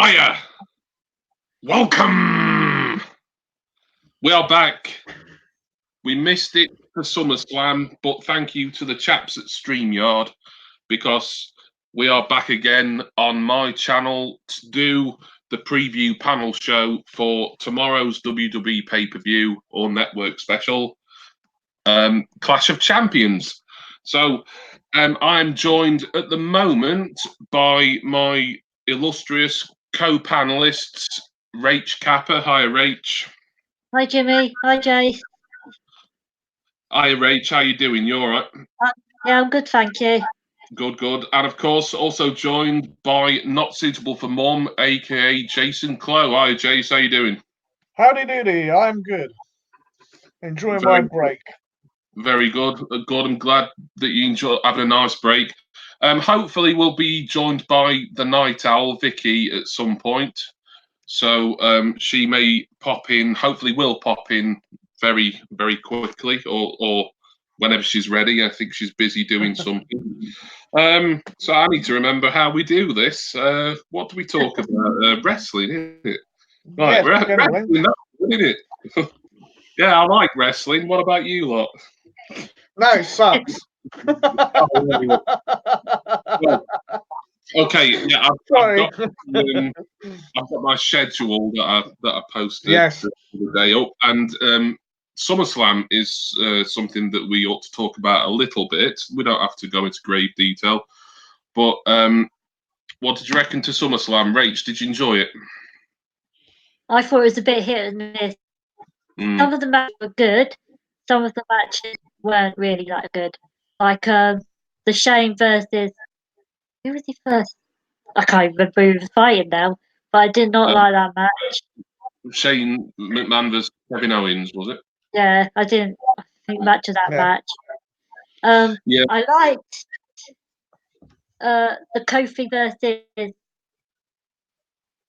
Hiya! Welcome! We are back. We missed it for SummerSlam, but thank you to the chaps at StreamYard because we are back again on my channel to do the preview panel show for tomorrow's WWE pay-per-view or network special, Clash of Champions. So I'm joined at the moment by my illustrious co-panelists, Rach Kappa. Hi, Rach. Hi, Jimmy. Hi, Jay. Hi, Rach. How you doing? You all right? Yeah, I'm good, thank you. Good, good. And of course, also joined by Not Suitable for Mom, aka Jason Clow. Hi, Jace. How you doing? Howdy doody. I'm good. Enjoying my break. Very good. Good. I'm glad that you enjoy having a nice break. Hopefully, we'll be joined by the Night Owl, Vicky, at some point. So she may pop in. Hopefully, will pop in very, very quickly, or whenever she's ready. I think she's busy doing something. So I need to remember how we do this. What do we talk about? Wrestling, isn't it? Right, Yes, wrestling, isn't it? Yeah, I like wrestling. What about you lot? No, it sucks. Okay, yeah, I've got my schedule that I posted the day up, and SummerSlam is something that we ought to talk about a little bit. We don't have to go into grave detail, but what did you reckon to SummerSlam? Rach, did you enjoy it? I thought it was a bit hit and miss. Some of the matches were good. Some of the matches weren't really that good. Like the Shane versus who was he first? I can't remember who was fighting now, but I did not like that match. Shane McMahon versus Kevin Owens, was it? Yeah, I didn't think much of that match. Yeah. I liked the Kofi versus.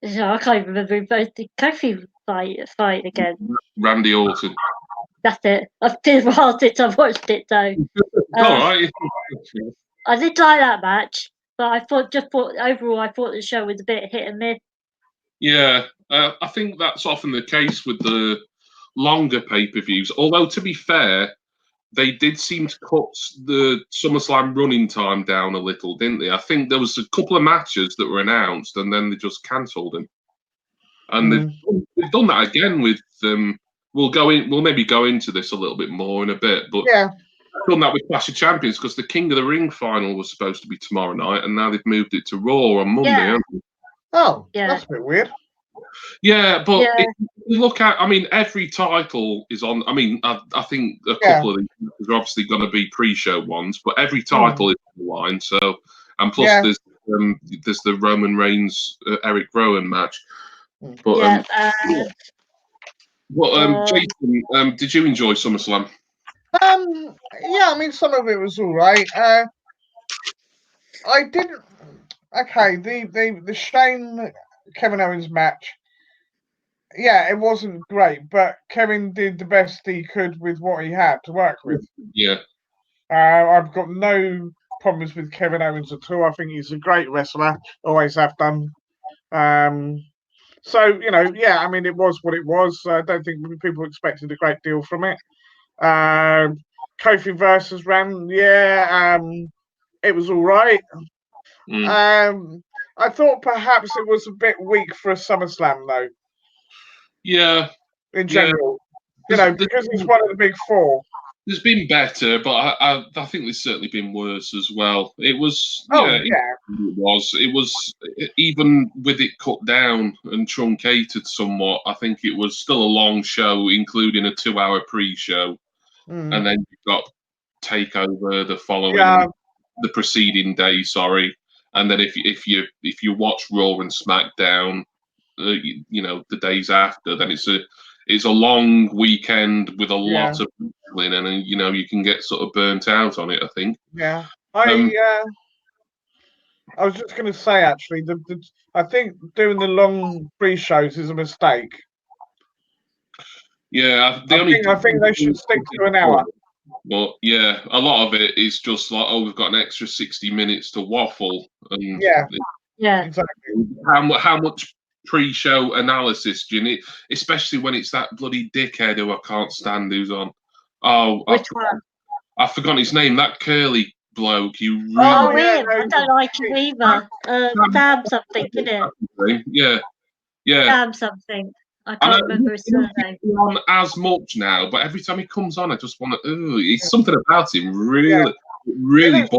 I can't remember both the Kofi fight again. Randy Orton. That's it. I've been a while since I've watched it, though. All right. I did like that match, but I thought overall the show was a bit hit and miss. Yeah, I think that's often the case with the longer pay-per-views. Although, to be fair, they did seem to cut the SummerSlam running time down a little, didn't they? I think there was a couple of matches that were announced, and then they just cancelled them. And they've done that again with We'll maybe go into this a little bit more in a bit, but they've done that with Clash of Champions because the King of the Ring final was supposed to be tomorrow night, and now they've moved it to Raw on Monday. Haven't they? Oh, that's a bit weird. Yeah, but if you look at, every title is on. I think a couple of these are obviously going to be pre-show ones, but every title is on the line. So, and plus there's the Roman Reigns Eric Rowan match. But Jason, did you enjoy SummerSlam? Yeah, some of it was all right. I didn't. Okay, the Shane Kevin Owens match. Yeah, it wasn't great, but Kevin did the best he could with what he had to work with. Yeah. I've got no problems with Kevin Owens at all. I think he's a great wrestler. Always have done. So, it was what it was. I don't think people expected a great deal from it. Kofi versus Ram, it was all right. I thought perhaps it was a bit weak for a SummerSlam, though. Yeah. In general. Because it's one of the big four. There's been better, but I think there's certainly been worse as well. It was, it was, even with it cut down and truncated somewhat, I think it was still a long show, including a 2-hour pre-show. And then you've got TakeOver the following, the preceding day, sorry. And then if you watch Raw and SmackDown, the days after, then it's a long weekend with a lot of wrestling, and you can get sort of burnt out on it, I think. Yeah, I was just going to say actually, I think doing the long pre-shows is a mistake. Yeah, I think they should stick to an hour. But yeah, a lot of it is just like, we've got an extra 60 minutes to waffle, and yeah, exactly. How much pre-show analysis, Ginny, especially when it's that bloody dickhead who I can't stand who's on. Oh, Which one? I've forgotten his name. That curly bloke. You really? Oh, him. I don't like him either. Sam something, isn't it? Yeah. Sam something. I can't remember his surname. He's on as much now, but every time he comes on, I just want to. Ooh, he's something about him really. Really it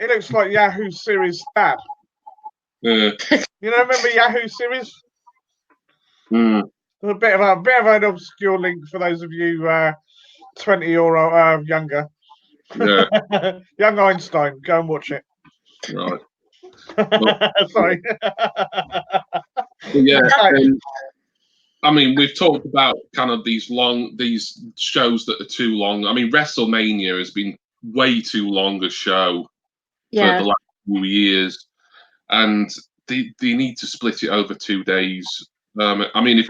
looks like Yahoo series Fab. Yeah. You know, remember Yahoo series? Mm. A bit of an obscure link for those of you 20 or younger. Yeah. Young Einstein, go and watch it. Right. Sorry. Yeah. I mean, we've talked about kind of these shows that are too long. I mean, WrestleMania has been way too long a show for the last few years, and they need to split it over 2 days. I mean, if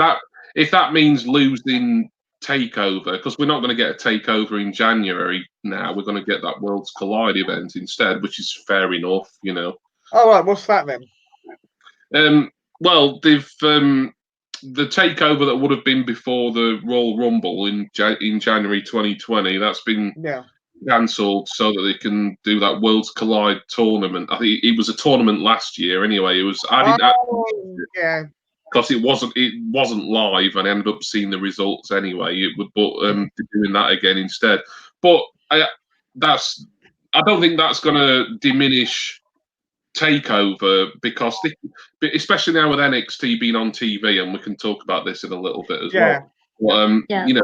that means losing Takeover, because we're not going to get a Takeover in January now, we're going to get that Worlds Collide event instead, which is fair enough, you know. All right, what's that then? Well, they've the takeover that would have been before the Royal Rumble in January 2020, that's been cancelled so that they can do that Worlds Collide tournament. I think it was a tournament last year anyway. It was because it wasn't live, and I ended up seeing the results anyway. They're doing that again instead. But I don't think that's going to diminish Takeover, because especially now with NXT being on TV, and we can talk about this in a little bit as well. You know,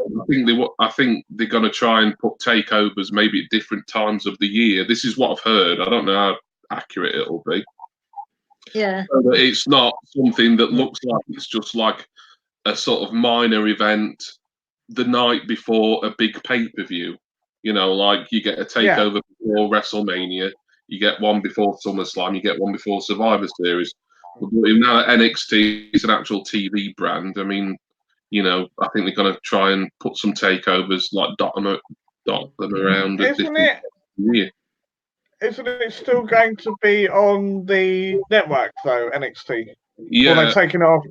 I think they're going to try and put takeovers maybe at different times of the year. This is what I've heard. I don't know how accurate it'll be. Yeah. So that it's not something that looks like it's just like a sort of minor event the night before a big pay-per-view. You know, like you get a takeover before WrestleMania. You get one before SummerSlam, you get one before Survivor Series. But now NXT is an actual TV brand. I mean, you know, I think they're going to try and put some takeovers, like dot them around. Isn't it still going to be on the network though, NXT? Yeah. Or they've taken it off?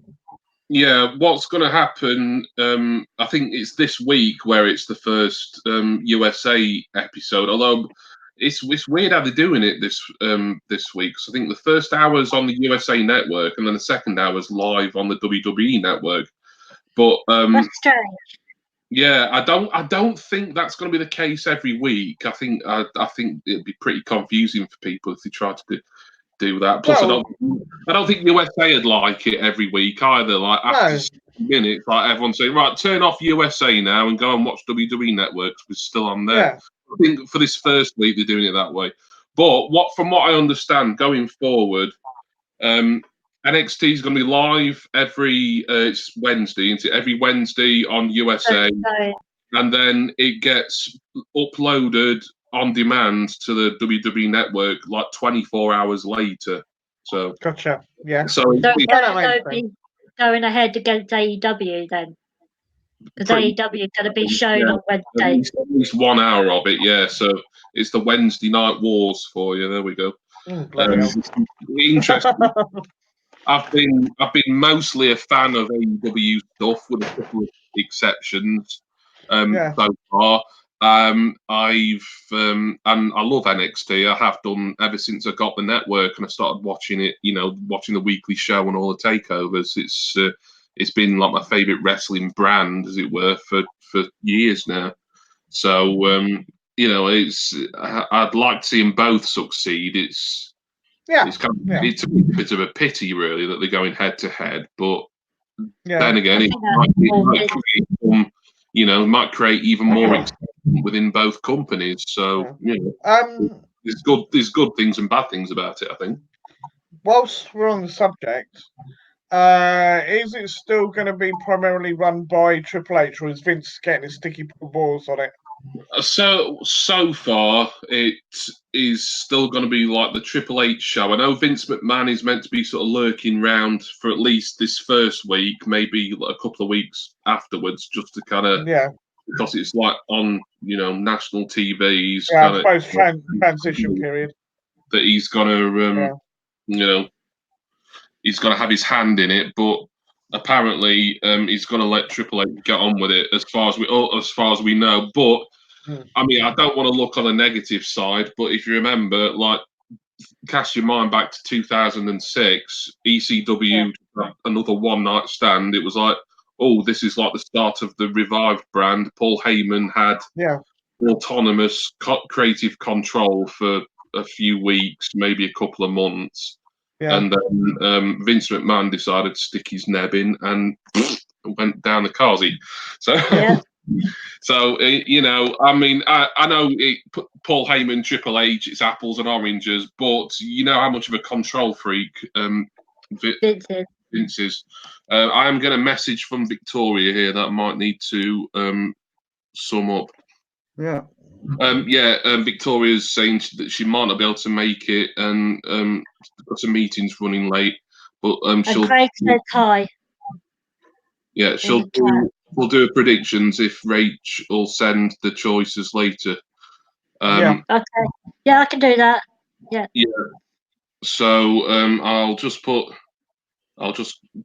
Yeah, what's going to happen? I think it's this week where it's the first USA episode. Although it's weird how they're doing it this week. So I think the first hour's on the USA Network, and then the second hour's live on the WWE Network. But that's strange. Yeah, I don't think that's going to be the case every week. I think it'd be pretty confusing for people if they try to do that. Plus, I don't think USA would like it every week either. Like after 60 minutes, like everyone's saying, right, turn off USA now and go and watch WWE Networks. We're still on there. Yeah. I think for this first week they're doing it that way. But from what I understand, going forward, NXT is going to be live every it's Wednesday, isn't it? Every Wednesday on USA, and then it gets uploaded on demand to the WWE Network like 24 hours later. So gotcha. Yeah. So going ahead against AEW then, because AEW is going to be shown on Wednesday. At least 1 hour of it, yeah. So it's the Wednesday Night Wars for you. There we go. Interesting. I've been mostly a fan of AEW stuff, with a couple of exceptions so far. And I love NXT. I have done ever since I got the network and I started watching it. You know, watching the weekly show and all the takeovers. It's been like my favorite wrestling brand, as it were, for years now. So you know, I'd like to see them both succeed. It's a bit of a pity, really, that they're going head to head. But then again, it might create even more excitement within both companies. So you know, there's good things and bad things about it, I think. Whilst we're on the subject, is it still going to be primarily run by Triple H, or is Vince getting his sticky balls on it? So far, it is still going to be like the Triple H show. I know Vince McMahon is meant to be sort of lurking around for at least this first week, maybe a couple of weeks afterwards, just to kind of because it's like on national TV. Transition period that he's going to he's got to have his hand in it, but apparently he's going to let Triple H get on with it as far as we know. But I mean, I don't want to look on a negative side, but if you remember, like, cast your mind back to 2006, ECW, another one-night stand. It was like, oh, this is like the start of the revived brand. Paul Heyman had autonomous creative control for a few weeks, maybe a couple of months. And then Vince McMahon decided to stick his neb in and went down the carsey. So, so you know, I mean, I know Paul Heyman, Triple H, it's apples and oranges, but you know how much of a control freak Vince is. I am going to message from Victoria here that I might need to sum up. Yeah. Victoria's saying that she might not be able to make it, and because the meeting's running late. But she'll. Craig says hi. Yeah, we'll do a predictions if Rach will send the choices later. Okay. Yeah, I can do that. Yeah. Yeah. So I'll just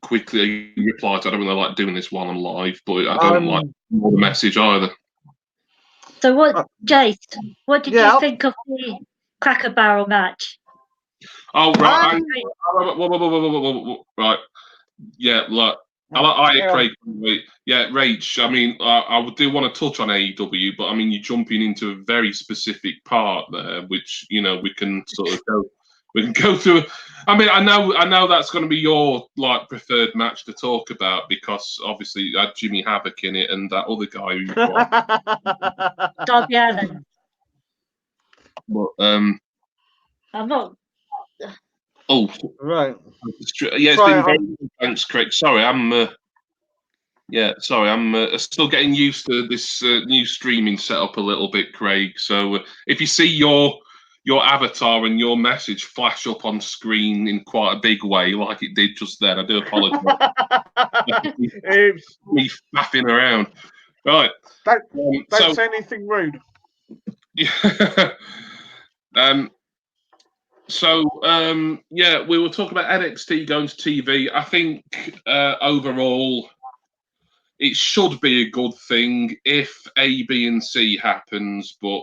quickly reply to. I don't really like doing this while I'm live, but I don't like the message either. So Jace? What did you think of the Cracker Barrel match? Oh right, right. Yeah, look. I Craig. Yeah, Rach. I mean, I do want to touch on AEW, but I mean, you're jumping into a very specific part there, which you know we can sort of go. We can go through. I mean, I know that's going to be your like preferred match to talk about because obviously you had Jimmy Havoc in it and that other guy who Darby Allin. But I'm not. Oh, right. Yeah, it's been very good. Thanks, Craig. Sorry, I'm still getting used to this new streaming setup a little bit, Craig. So if you see your avatar and your message flash up on screen in quite a big way, like it did just then, I do apologise. Me faffing around. Right. Don't say anything rude. Yeah. We were talking about NXT going to TV. I think overall it should be a good thing if A, B, and C happens, but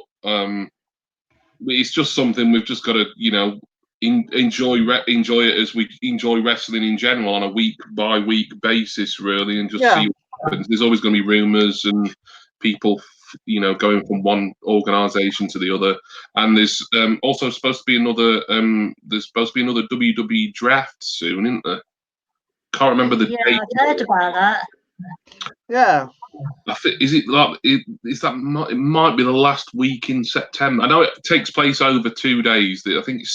it's just something we've just got to, you know, enjoy it as we enjoy wrestling in general on a week by week basis, really, and just see what happens. There's always going to be rumors and people, you know, going from one organization to the other, and there's also supposed to be another WWE draft soon, isn't there? Can't remember the date. I've heard about that. Yeah. I think it might be the last week in September. I know it takes place over 2 days. I think it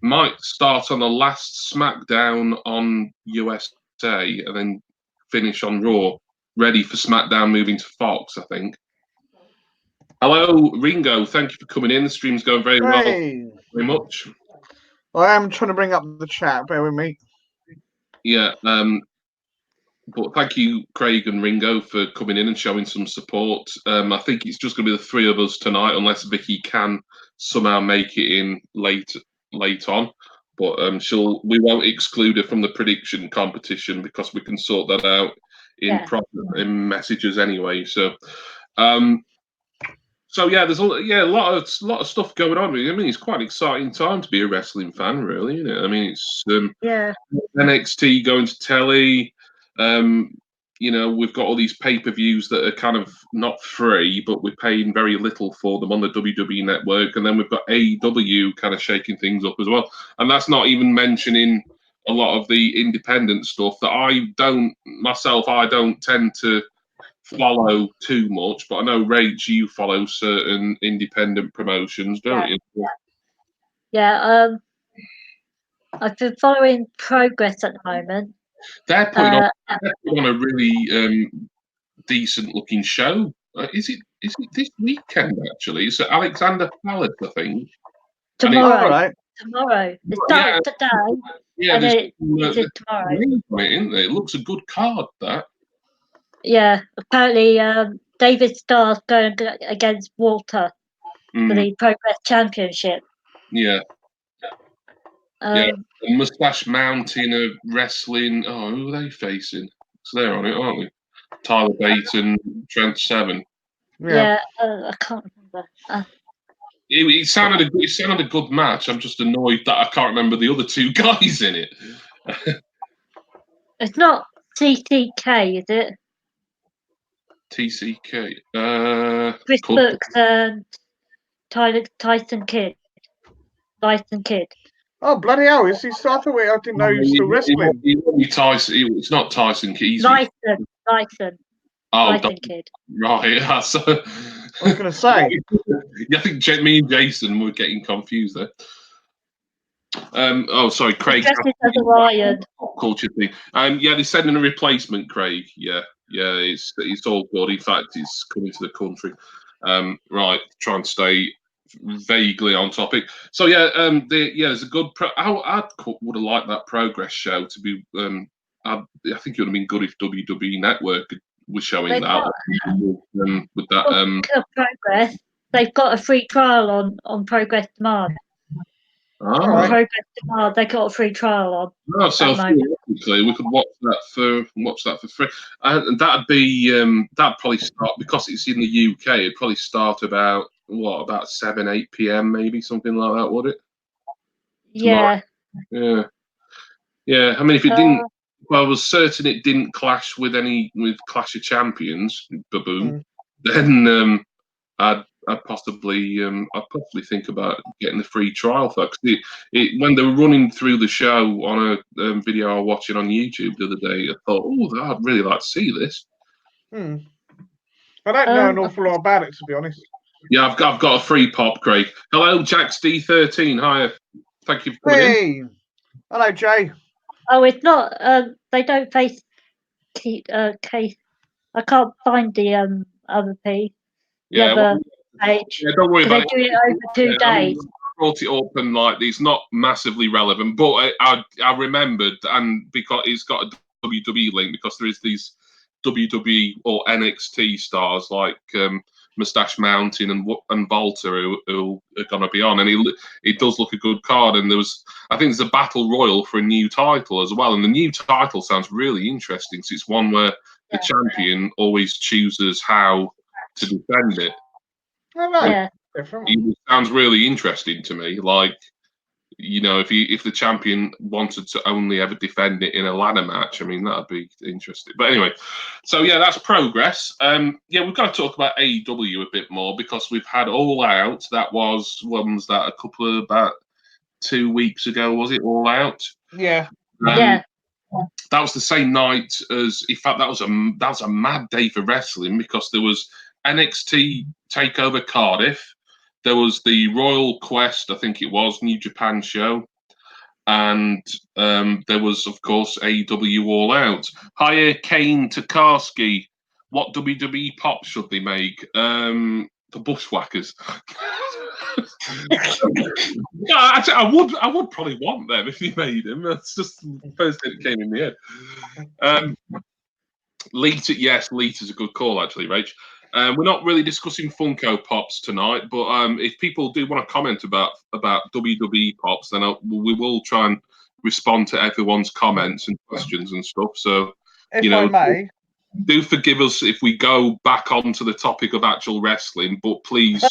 might start on the last SmackDown on USA and then finish on Raw, ready for SmackDown moving to Fox, I think. Hello, Ringo. Thank you for coming in. The stream's going very well. Very much. I am trying to bring up the chat. Bear with me. Yeah. But thank you, Craig and Ringo, for coming in and showing some support. I think it's just going to be the three of us tonight, unless Vicky can somehow make it in late on. But we won't exclude her from the prediction competition because we can sort that out in messages anyway. So, there's a lot of stuff going on. I mean, it's quite an exciting time to be a wrestling fan, really, isn't it? I mean, it's NXT going to telly. You know, we've got all these pay-per-views that are kind of not free, but we're paying very little for them on the WWE network. And then we've got AEW kind of shaking things up as well. And that's not even mentioning a lot of the independent stuff that I don't tend to follow too much. But I know, Rach, you follow certain independent promotions, don't you? Yeah, I've been following Progress at the moment. They're putting on a really decent looking show. Is it this weekend actually? It's at Alexander Palace, I think. Tomorrow. Tomorrow. It starts today. Yeah, and it's tomorrow. It looks a good card, that. Yeah, apparently David Starr's going against Walter for the Progress Championship. Yeah. Yeah, Mustache Mountain of Wrestling. Oh, who are they facing? So they're on it, aren't they? Tyler Bate and Trent Seven. Yeah, I can't remember. It sounded a good match. I'm just annoyed that I can't remember the other two guys in it. It's not TTK, is it? TCK. Chris Brooks and Tyson Kidd. Oh, bloody hell. Is he still? I didn't know he was still wrestling. It's not Tyson Kidd. Tyson. Oh, Tyson Kidd. Right. I was going to say. I think me and Jason were getting confused there. Sorry, Craig. Culture thing. Yeah, they're sending a replacement, Craig. Yeah, it's all good. In fact, it's coming to the country. Right, try and stay vaguely on topic. So yeah, there's a good. I would have liked that Progress show to be. I think it would have been good if WWE Network was showing that. With that. Progress. They've got a free trial on Progress Demand. Progress Demand. They got a free trial on. Oh, so theoretically, we could watch that for free, and that'd probably start because it's in the UK. It'd probably start about 7-8 p.m. maybe something like that, would it? Yeah. Tomorrow? Yeah. I mean, if it didn't, I was certain it didn't clash with Clash of Champions, Baboon. Then I'd possibly think about getting the free trial for that. When they were running through the show on a video I was watching on YouTube the other day, I thought, oh, I'd really like to see this. I don't know an awful lot about it, to be honest. Yeah, I've got a free pop, Craig. Hello, Jax D13. Hi, thank you for coming in. Hello, Jay. Oh, it's not. They don't face case. I can't find the other P. Page. Yeah, don't worry about it. They do it over 2 days. I brought it up and it's not massively relevant, but I remembered, and because it's got a WWE link, because there is these WWE or NXT stars like Mustache Mountain and Volta who are going to be on, and it does look a good card. And I think there's a battle royal for a new title as well, and the new title sounds really interesting. So it's one where the champion always chooses how to defend it. It sounds really interesting to me. Like, if the champion wanted to only ever defend it in a ladder match, I mean, that'd be interesting. But anyway, so yeah, that's Progress. We've got to talk about AEW a bit more because we've had All Out. That was about 2 weeks ago, was it? All Out. Yeah. That was the same night as. In fact, that was a mad day for wrestling because there was NXT Takeover Cardiff. There was the Royal Quest, I think it was, New Japan show. And there was, of course, AEW All Out. Hiya, Kane Tokarski. What WWE pop should they make? The Bushwhackers. I would probably want them if you made them. That's just the first thing that came in my head. Lita, yes, Lita's a good call, actually, Rach. We're not really discussing Funko Pops tonight, but if people do want to comment about WWE Pops, then we will try and respond to everyone's comments and questions and stuff. So, if I may, do forgive us if we go back onto the topic of actual wrestling, but please,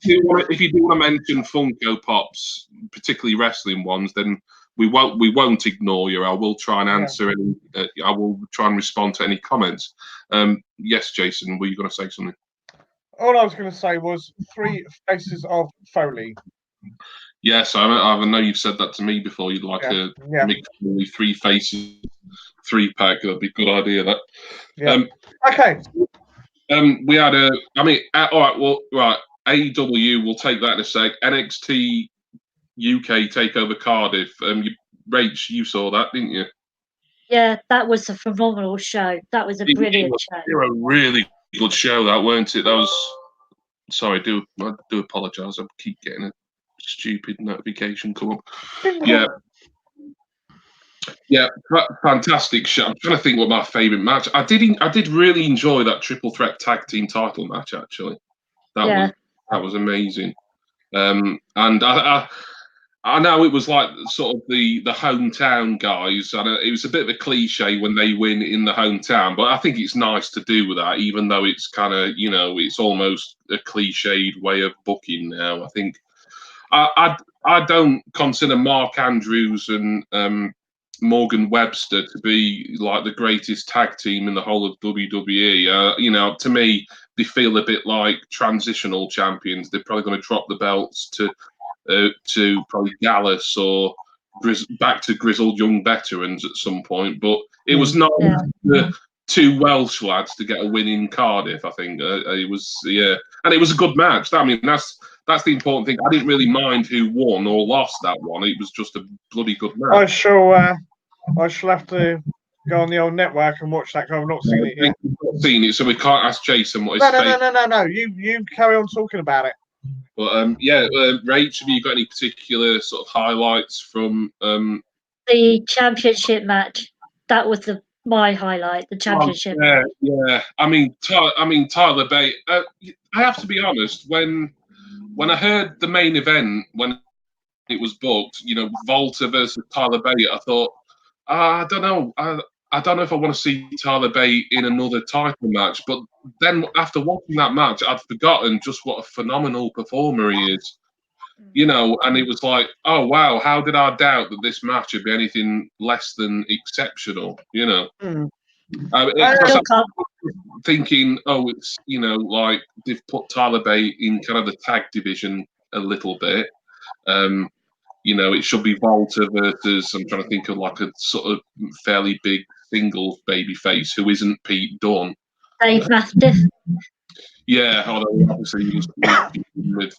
if you do want to mention Funko Pops, particularly wrestling ones, then we won't ignore you. I will try and answer any. I will try and respond to any comments. Yes, Jason, were you going to say something? All I was going to say was 3 faces of Foley. Yes, I know you've said that to me before. You'd like a mixed 3 faces 3-pack. That'd be a good idea. That. Yeah. Okay. We had a. I mean, all right. Well, right. AEW. We'll take that in a sec. NXT UK Takeover Cardiff. Rach, you saw that, didn't you? Yeah, that was a phenomenal show. That was a brilliant show. They were a really good show, that weren't it? That was. Sorry, I do apologise. I keep getting a stupid notification come up. Yeah, fantastic show. I'm trying to think what my favourite match. I did really enjoy that triple threat tag team title match. Actually, that was amazing. And I know it was like sort of the hometown guys, and it was a bit of a cliche when they win in the hometown. But I think it's nice to do that, even though it's kind of it's almost a cliched way of booking now. I think I don't consider Mark Andrews and Morgan Webster to be like the greatest tag team in the whole of WWE. To me, they feel a bit like transitional champions. They're probably going to drop the belts to probably Gallus or back to grizzled young veterans at some point. But it was not the two Welsh lads to get a win in Cardiff. I think it was and it was a good match. I mean, that's the important thing. I didn't really mind who won or lost that one. It was just a bloody good match. I shall have to go on the old network and watch that. I've not seen it yet. We've not seen it, so we can't ask Jason what his No. You carry on talking about it. But Rach, have you got any particular sort of highlights from the championship match? That was my highlight. The championship. Yeah. I mean, Tyler Bate. I have to be honest. When I heard the main event when it was booked, Volta versus Tyler Bate, I thought, I don't know. I don't know if I want to see Tyler Bate in another title match. But then after watching that match, I'd forgotten just what a phenomenal performer he is. And it was like, oh wow, how did I doubt that this match would be anything less than exceptional? Thinking, it's like they've put Tyler Bate in kind of the tag division a little bit. It should be Volta versus, I'm trying to think of like a sort of fairly big singles baby face who isn't Pete Dunne. Dave Mastiff. Yeah, although obviously he was with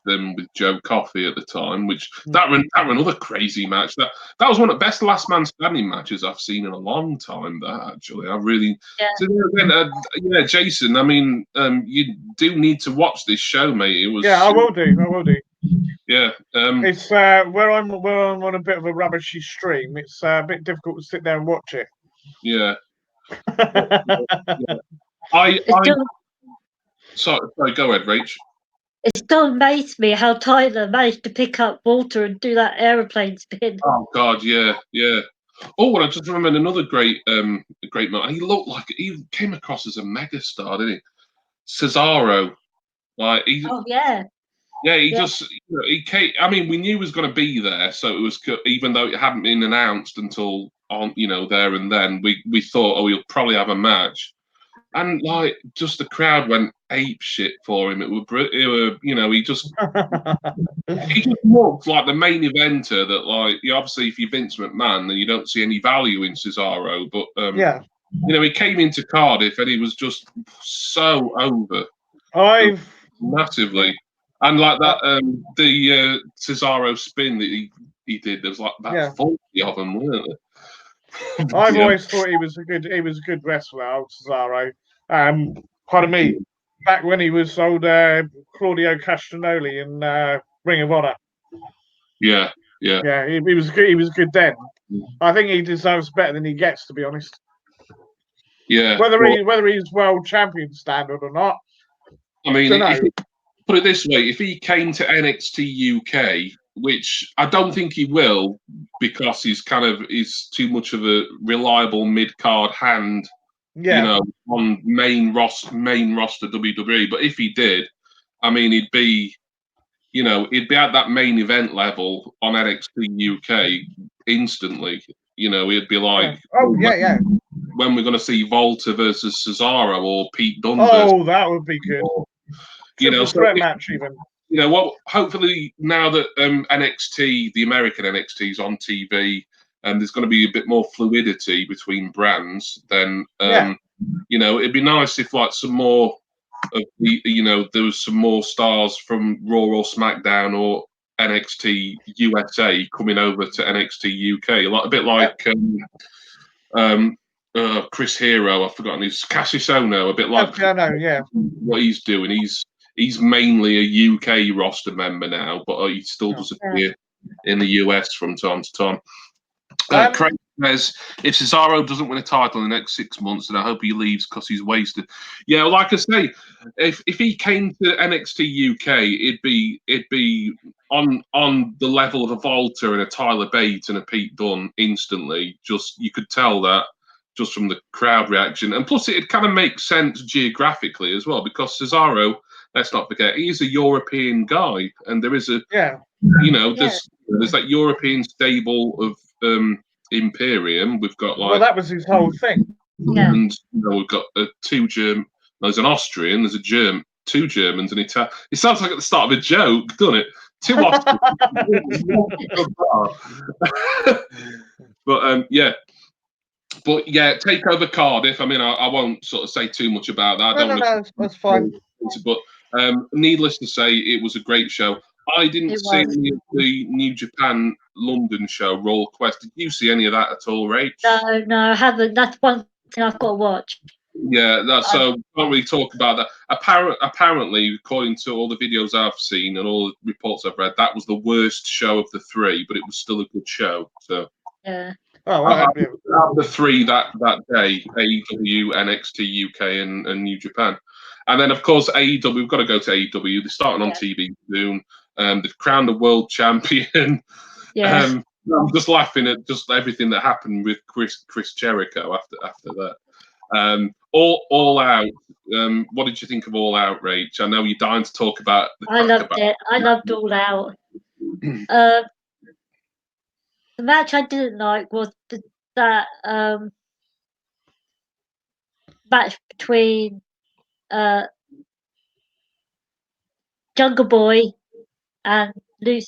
Joe Coffey at the time, which that ran another crazy match. That was one of the best last man standing matches I've seen in a long time. That actually, I really. Yeah. So again, Jason. I mean, you do need to watch this show, mate. It was. Yeah, I will do. Yeah. It's where I'm on a bit of a rubbishy stream. It's a bit difficult to sit there and watch it. Yeah. Sorry, go ahead, Rach. It still amazed me how Tyler managed to pick up Walter and do that aeroplane spin. Oh God, yeah. Oh, and I just remembered another great man. He looked like he came across as a megastar, didn't he? Cesaro, just he came. I mean, we knew he was going to be there, so it was even though it hadn't been announced until there and then. We thought, he'll probably have a match. And just the crowd went ape shit for him. He just looked like the main eventer that obviously if you're Vince McMahon then you don't see any value in Cesaro. But he came into Cardiff and he was just so over. Massively. And the Cesaro spin that he did, there was about 40 of them, weren't there? I've always thought he was a good wrestler, old Cesaro. Pardon me, back when he was old Claudio Castagnoli in Ring of Honor. Yeah, he was good. He was good then. I think he deserves better than he gets, to be honest. Yeah. Whether he's world champion standard or not. I mean, put it this way: if he came to NXT UK, which I don't think he will, because he's too much of a reliable mid-card hand. On main roster WWE. But if he did, I mean, he'd be at that main event level on NXT UK instantly. He'd be like, when we're going to see Volta versus Cesaro or Pete Dunne. That would be good. Threat match even. Hopefully now that NXT, the American NXT, is on TV. And there's going to be a bit more fluidity between brands. Then, it'd be nice if some more of the, there was some more stars from Raw or SmackDown or NXT USA coming over to NXT UK, a bit like Chris Hero. I've forgotten his Cassius Ohno, a bit like what he's doing. He's mainly a UK roster member now, but he still does appear in the US from time to time. Craig says, if Cesaro doesn't win a title in the next 6 months, then I hope he leaves because he's wasted. Yeah, well, like I say, if he came to NXT UK, it'd be on the level of a Volta and a Tyler Bate and a Pete Dunne instantly. Just you could tell that just from the crowd reaction, and plus it kind of makes sense geographically as well because Cesaro, let's not forget, he's a European guy, and there is there's that European stable of Imperium. We've got that was his whole thing. And we've got two German. There's an Austrian. There's a German. 2 Germans and Italian. It sounds like at the start of a joke, doesn't it? 2 Austrians. But take over Cardiff. I mean, I won't sort of say too much about that. No, that's fine. But needless to say, it was a great show. I didn't see any of the New Japan London show, Royal Quest. Did you see any of that at all, Rach? No, I haven't. That's one thing I've got to watch. Yeah, so can't really talk about that. Apparently, according to all the videos I've seen and all the reports I've read, that was the worst show of the 3, but it was still a good show. So yeah. Out of the 3 that day, AEW, NXT UK, and New Japan. And then, of course, AEW, we've got to go to AEW. They're starting on TV soon. They've crowned a world champion. Yeah. I'm just laughing at just everything that happened with Chris Jericho after that. All Out. What did you think of All Out, Rach? I know you're dying to talk about. I loved it. I loved All Out. The match I didn't like was that match between Jungle Boy and I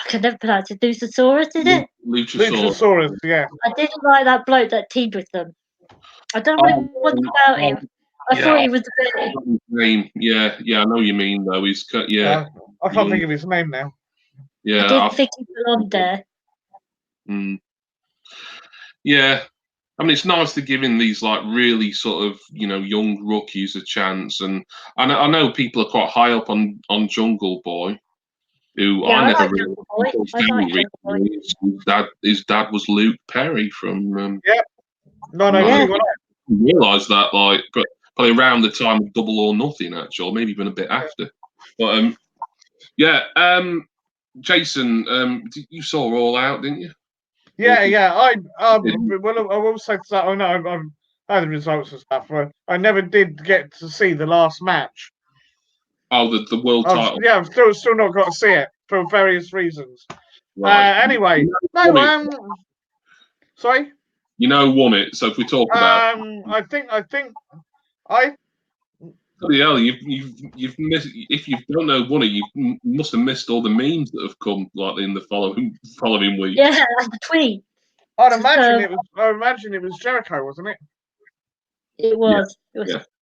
can never pronounce it. Luchasaurus, is it? Luchasaurus, yeah. I didn't like that bloke that teamed with them. I don't know what about him. I thought he was a bit. Yeah, I know what you mean though. He's I can't think of his name now. Yeah, I didn't think he belonged there. Yeah, I mean it's nice to give in these like really sort of young rookies a chance, and I know people are quite high up on Jungle Boy, who I never really. His dad was Luke Perry from. I realised that like probably around the time of Double or Nothing, actually, maybe even a bit after. But Jason, you saw All Out, didn't you? Yeah. I will say that I know I had the results and stuff. I never did get to see the last match. Oh, the world title. Yeah, I've still not got to see it for various reasons. Right. Anyway, sorry. Won it. So if we talk about, I think bloody hell, you've missed. If you don't know won it, you must have missed all the memes that have come like in the following week. Yeah, that's the tweet. I'd imagine it was Jericho, wasn't it? It was.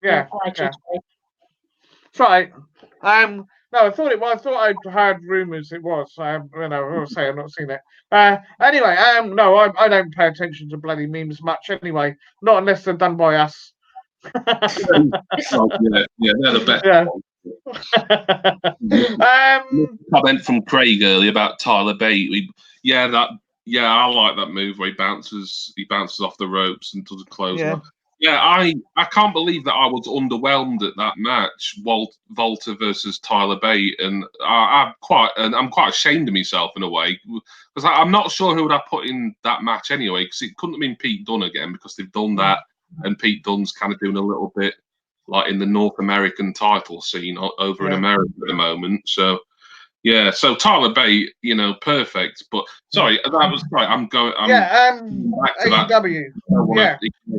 Yeah. Right. No, I thought I'd heard rumours it was. I will say I've not seen it. Anyway, no, I don't pay attention to bloody memes much anyway. Not unless they're done by us. They're the best. Comment from Craig earlier about Tyler Bate. I like that move where he bounces off the ropes and does a clothesline. Yeah, I can't believe that I was underwhelmed at that match, Volta versus Tyler Bate, and I'm quite ashamed of myself in a way because I'm not sure who would I put in that match anyway, because it couldn't have been Pete Dunne again because they've done that, and Pete Dunne's kind of doing a little bit like in the North American title scene over in America at the moment. So yeah, so Tyler Bate, perfect. But sorry, that was right. I'm back to AEW.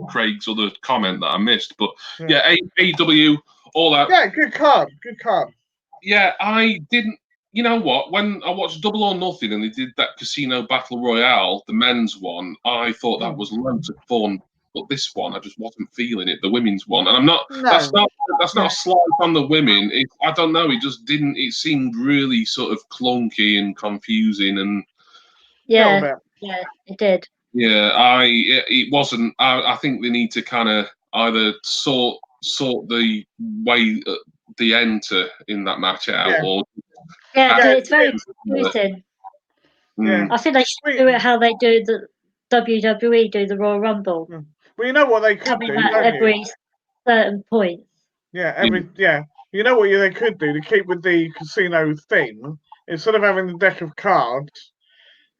Craig's other comment that I missed, but AEW All Out. Yeah, good card. Yeah, I didn't. You know what? When I watched Double or Nothing and they did that Casino Battle Royale, the men's one, I thought that was loads of fun. But this one, I just wasn't feeling it. The women's one, and I'm not. No. That's not a slight on the women. I don't know. It just didn't. It seemed really sort of clunky and confusing, and it did. Yeah, it wasn't. I think they need to kind of either sort the way they enter in that match out, or it's very confusing. I think they should do it how they do WWE do the Royal Rumble. Well, you know what they could do, at every certain point. Yeah, You know what they could do to keep with the casino theme? Instead of having the deck of cards,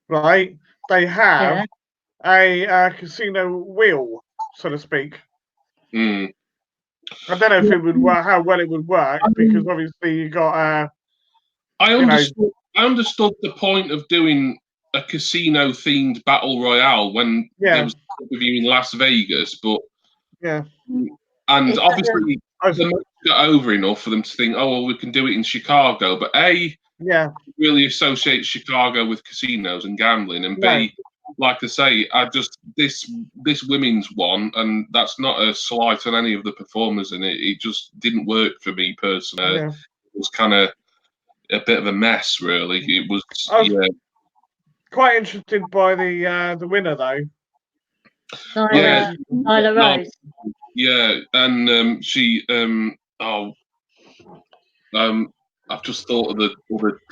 right? They have a casino wheel, so to speak. Mm. I don't know if it would work, how well it would work, because obviously you got. I understood the point of doing a casino themed battle royale when there was in Las Vegas, but and obviously they got over enough for them to think, oh well, we can do it in Chicago. But really associate Chicago with casinos and gambling, and B, like I say, this women's one, and that's not a slight on any of the performers in it. It just didn't work for me personally. It was kind of a bit of a mess, really. It was. Quite interested by the winner though. Nyla Rose. Yeah, and she. I've just thought of the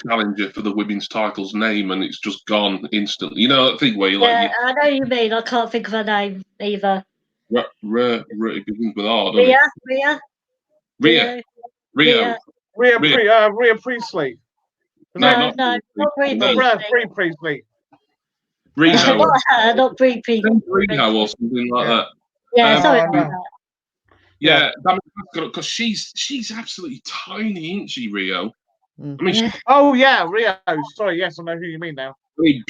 challenger for the women's title's name, and it's just gone instantly. You know that thing where you like. Yeah, I know what you mean. I can't think of her name either. It begins with R, doesn't it? Rhea Priestley. No, not Brie Priestley. Riho. Not her, not Brie Priestley. Riho or something like that. Yeah, something like that. Yeah, because she's absolutely tiny, isn't she, Rio? I mean, Rio. Sorry, yes, I know who you mean now. I mean,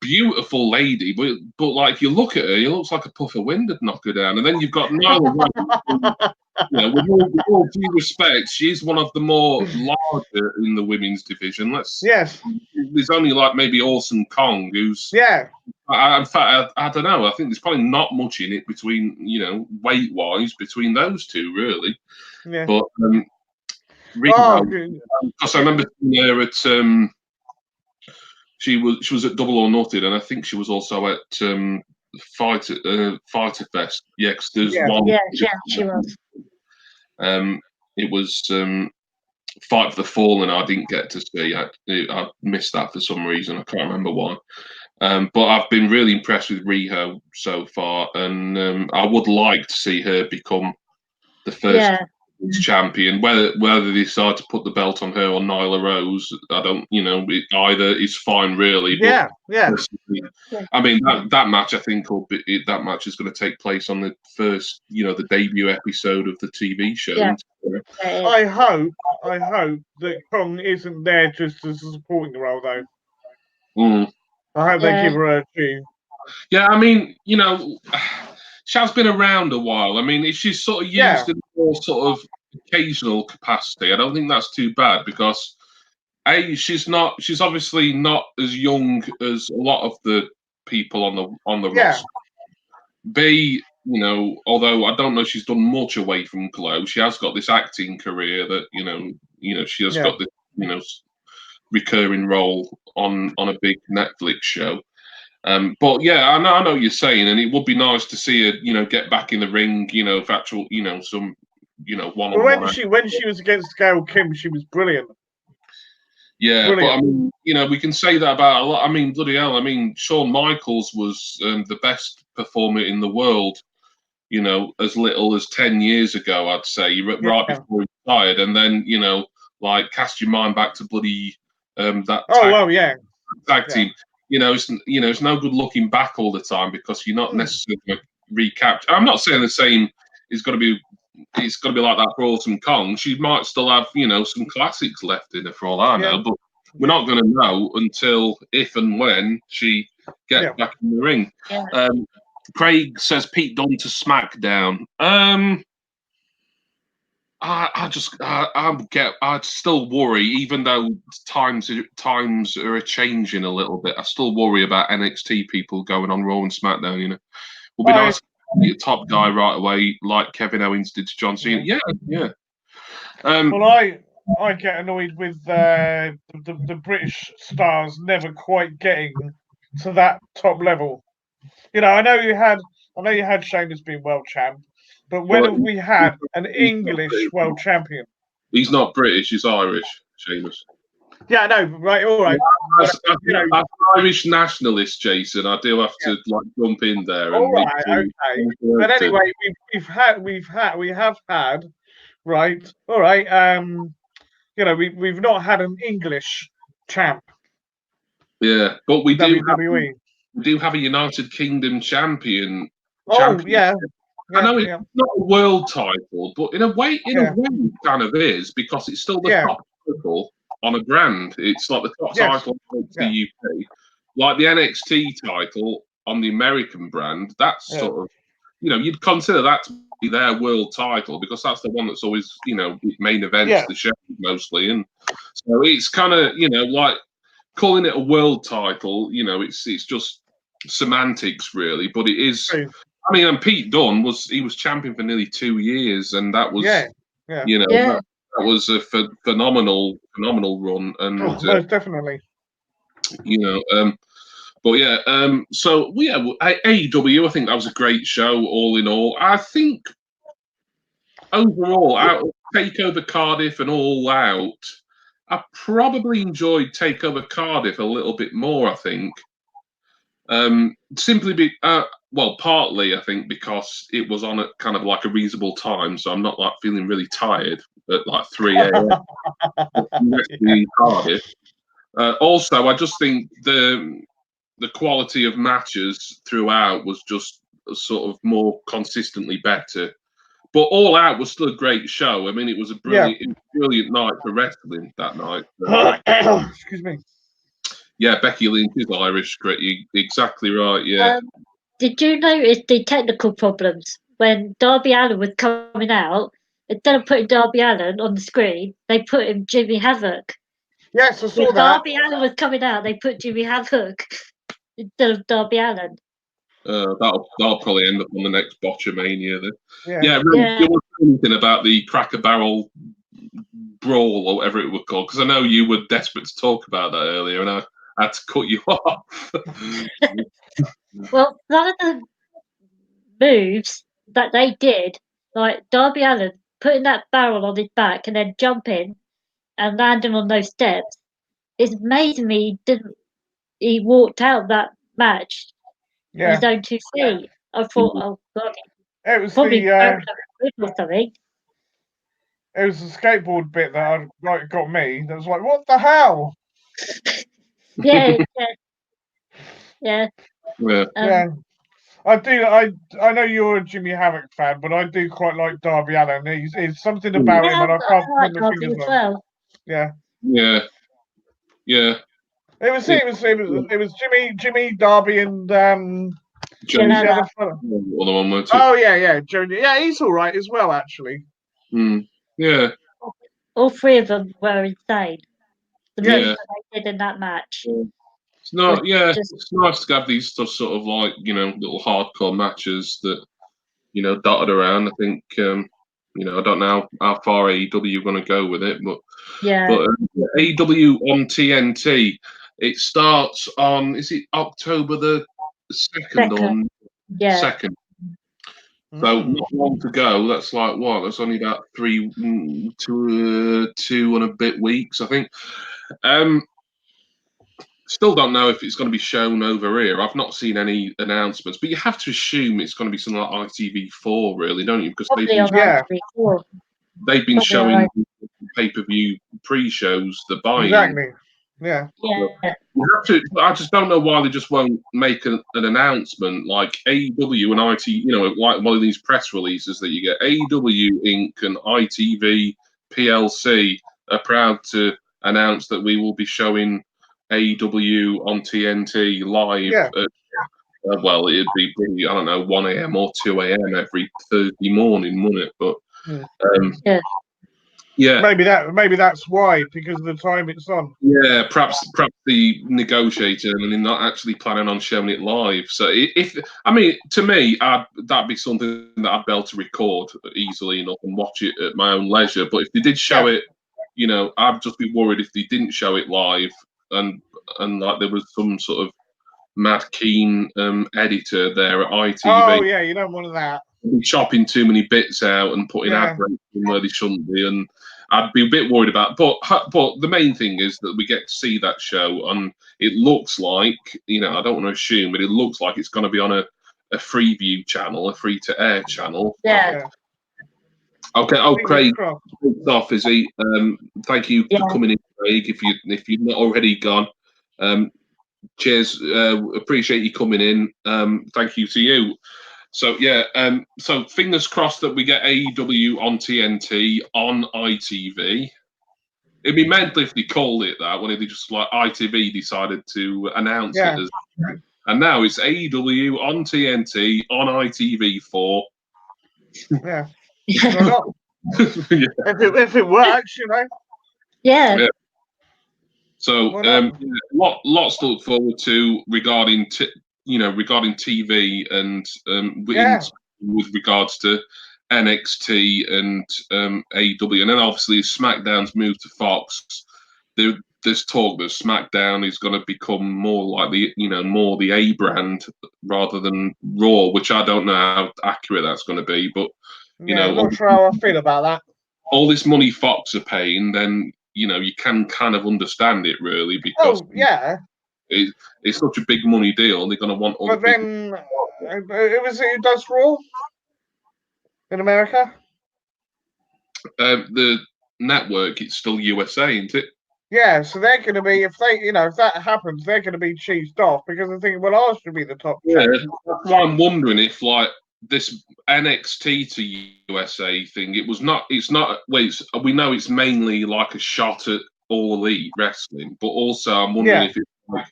beautiful lady, but like you look at her, it looks like a puff of wind would knock her down. And then you've got Nyla. With all due respect, she's one of the more larger in the women's division. There's only like maybe Awesome Kong, who's in fact, I don't know. I think there's probably not much in it between weight wise between those two, really. Yeah. But because I remember seeing her at she was at Double or Nothing, and I think she was also at Fighter Fest. Yeah, because there's one. Yeah, she was. It was Fight for the Fallen. I didn't get to see. I missed that for some reason. I can't remember why. But I've been really impressed with Riho so far, and I would like to see her become the first champion. Whether they decide to put the belt on her or Nyla Rose, I don't. Either is fine, really. But I mean that match. I think that match is going to take place on the first, the debut episode of the TV show. Yeah. I hope that Kong isn't there just as a supporting role, though. I hope they give her a due. Yeah, I mean, Shaz's been around a while. I mean, if she's sort of used in a more sort of occasional capacity, I don't think that's too bad because she's obviously not as young as a lot of the people on the roster. B, although I don't know she's done much away from Glow, she has got this acting career that she has got this recurring role on a big Netflix show. But yeah, I know what you're saying, and it would be nice to see her, get back in the ring, for actual, some, one-on-one. When she was against Gail Kim, she was brilliant. Yeah, brilliant. But I mean, we can say that about a lot. I mean, bloody hell! I mean, Shawn Michaels was the best performer in the world, as little as 10 years ago, I'd say, right before he retired, and then like cast your mind back to bloody that. Tag team. It's no good looking back all the time because you're not necessarily going to recapture. I'm not saying the same is going to be. It's going to be like that for Awesome Kong. She might still have, some classics left in her for all I know, but we're not going to know until if and when she gets back in the ring. Yeah. Craig says Pete Dunne to SmackDown. I'd still worry, even though times are changing a little bit. I still worry about NXT people going on Raw and SmackDown. Would be nice to be a top guy right away, like Kevin Owens did to John Cena. Yeah. Well, I get annoyed with the British stars never quite getting to that top level. I know you had Sheamus being world champ, but when have we had an English world champion? He's not British. He's Irish, Sheamus. Yeah, no, right, all right. As Irish nationalist, Jason, I do have to jump in there. All right, okay. But anyway, we have had, right, all right. We've not had an English champ. Yeah, but we do have a United Kingdom champion. Oh, yeah. I know it's not a world title, but in a way, it kind of is, because it's still the top title on a brand. It's like the top title in the UK, like the NXT title on the American brand. That's sort of, you'd consider that to be their world title, because that's the one that's always, main events the show mostly, and so it's kind of, like calling it a world title. It's just semantics really, but it is. I mean, and Pete Dunne was champion for nearly 2 years, and that was that was a phenomenal run, and most definitely. But so AEW, I think that was a great show all in all. I think overall, out of Takeover Cardiff and All Out, I probably enjoyed Takeover Cardiff a little bit more, I think. Partly I think because it was on at kind of like a reasonable time, so I'm not like feeling really tired at like 3 a.m. Cardiff. Also, I just think the quality of matches throughout was just sort of more consistently better. But All Out was still a great show. I mean, it was a brilliant night for wrestling that night. Excuse me. Yeah, Becky Lynch is Irish. Great, exactly right. Yeah. Did you notice the technical problems when Darby Allin was coming out? Instead of putting Darby Allin on the screen, they put him Jimmy Havoc. Yes, I saw when that. Darby Allin was coming out, they put Jimmy Havoc instead of Darby Allin. That'll probably end up on the next Botchamania then. There was anything about the Cracker Barrel brawl or whatever it was called, because I know you were desperate to talk about that earlier, and I had to cut you off. Well, none of the moves that they did, like Darby Allin putting that barrel on his back and then jumping and landing on those steps, it's amazing me he walked out of that match on his own 2 feet. I thought, oh god, it was probably or something. It was the skateboard bit that got me. That was like, what the hell? Yeah. I know you're a Jimmy Havoc fan, but I do quite like Darby Allin. He's something about him, and I can't put my fingers on. Well. Yeah. It was Jimmy, Darby, and Johnny. Oh yeah, Johnny. Yeah, he's all right as well, actually. Yeah. All 3 of them were insane. The moves that they did in that match. It's not. It's nice to have these sort of like little hardcore matches that dotted around. I think I don't know how far AEW are going to go with it, but AEW on TNT. It starts on, is it October the 2nd or 2nd? So not long to go. That's like what? That's only about 2 and a bit weeks, I think. Still don't know if it's going to be shown over here. I've not seen any announcements, but you have to assume it's going to be something like ITV4, really, don't you? Because they've been showing pay-per-view pre-shows, the buy-in. Exactly. Yeah. I just don't know why they just won't make an announcement like AEW and IT, like one of these press releases that you get. AEW Inc. and ITV PLC are proud to announce that we will be showing AEW on TNT live at, it'd be probably, I don't know, 1 a.m. or 2 a.m. every Thursday morning, wouldn't it? But maybe that's why, because of the time it's on. Yeah, perhaps the negotiator and they're not actually planning on showing it live. So to me, that'd be something that I'd be able to record easily enough and watch it at my own leisure. But if they did show it, I'd just be worried if they didn't show it live and like there was some sort of mad keen editor there at ITV. Oh yeah, you don't want that. Chopping too many bits out and putting ad breaks in where they shouldn't be, and I'd be a bit worried about. But the main thing is that we get to see that show, and it looks like, I don't want to assume, but it looks like it's going to be on a Freeview channel, a free-to-air channel. Yeah. Okay. Oh, Craig, off, is he? Thank you for coming in, Craig. If you've not already gone, cheers. Appreciate you coming in. Thank you to you. So so fingers crossed that we get AEW on TNT on ITV. It'd be mental if they called it that, when they just like ITV decided to announce it as, and now it's AEW on TNT on ITV4. Yeah. If it works, Yeah. So lots to look forward to regarding TV and with regards to NXT and AEW, and then obviously SmackDown's moved to Fox. There's talk that SmackDown is going to become more like the A brand rather than Raw, which I don't know how accurate that's going to be, but I'm not sure how I feel about that. All this money Fox are paying, then you can kind of understand it, really, because it's such a big money deal. They're going to want all. But then, who does Raw in America? The network, it's still USA, isn't it? Yeah, so they're going to be, if that happens, they're going to be cheesed off because they're thinking, well, ours should be the top. Yeah, that's why I'm wondering if this NXT to USA thing, it's not. Well, we know it's mainly like a shot at All Elite Wrestling, but also I'm wondering if it's like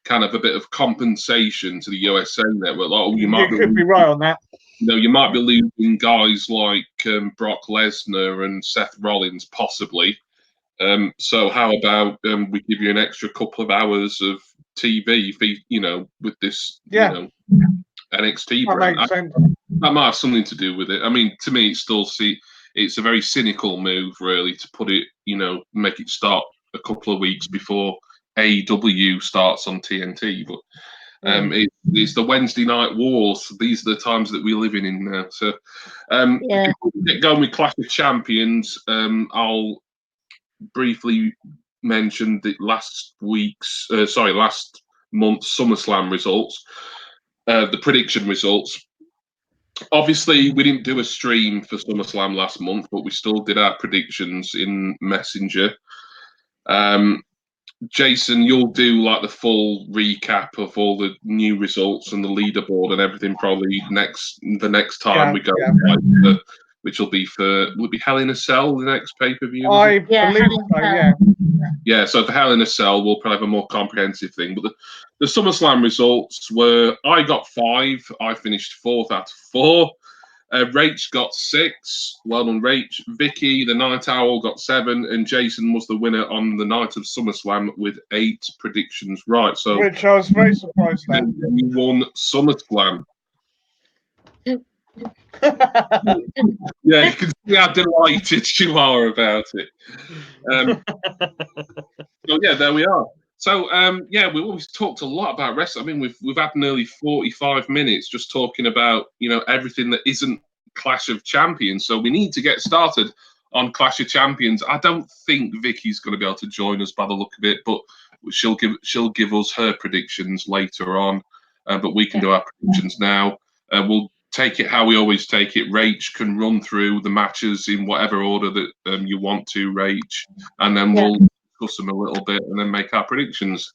kind of a bit of compensation to the USA network. Like, you could be right on that. You might be losing guys like Brock Lesnar and Seth Rollins, possibly. So how about we give you an extra couple of hours of TV, with this, NXT brand. That might have something to do with it. I mean, to me, it's a very cynical move, really, to put it, make it start a couple of weeks before AEW starts on TNT. But it's the Wednesday night wars. These are the times that we're living in now. So, before we get going with Clash of Champions, I'll briefly mention the last month's SummerSlam results. The prediction results. Obviously, we didn't do a stream for SummerSlam last month, but we still did our predictions in Messenger. Jason, you'll do like the full recap of all the new results and the leaderboard and everything probably the next time we go, which will be Hell in a Cell, the next pay-per-view? I believe so, yeah. Yeah, so for Hell in a Cell, we'll probably have a more comprehensive thing. But the SummerSlam results were, I got 5. I finished 4th out of 4. Rach got 6. Well done, Rach. Vicky, the Night Owl, got 7. And Jason was the winner on the night of SummerSlam with 8 predictions right. So, which I was very surprised at. You won SummerSlam. Yeah, you can see how delighted you are about it. So yeah, there we are. So we've always talked a lot about wrestling. I mean, we've had nearly 45 minutes just talking about everything that isn't Clash of Champions. So we need to get started on Clash of Champions. I don't think Vicky's going to be able to join us by the look of it, but she'll give us her predictions later on. But we can do our predictions now. We'll take it how we always take it. Rach can run through the matches in whatever order that you want to, Rach, and then we'll discuss them a little bit and then make our predictions.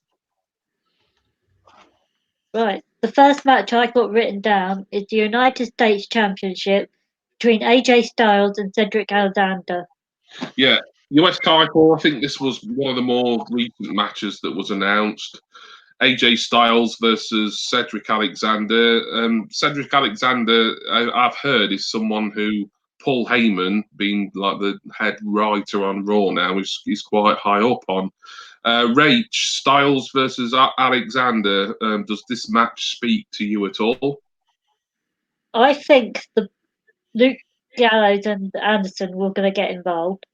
Right. The first match I got written down is the United States Championship between AJ Styles and Cedric Alexander. Yeah, US title. I think this was one of the more recent matches that was announced. AJ Styles versus Cedric Alexander. Cedric Alexander, I've heard, is someone who Paul Heyman, being like the head writer on Raw now, is quite high up on. Rach, Styles versus Alexander. Does this match speak to you at all? I think the Luke Gallows and Anderson were going to get involved.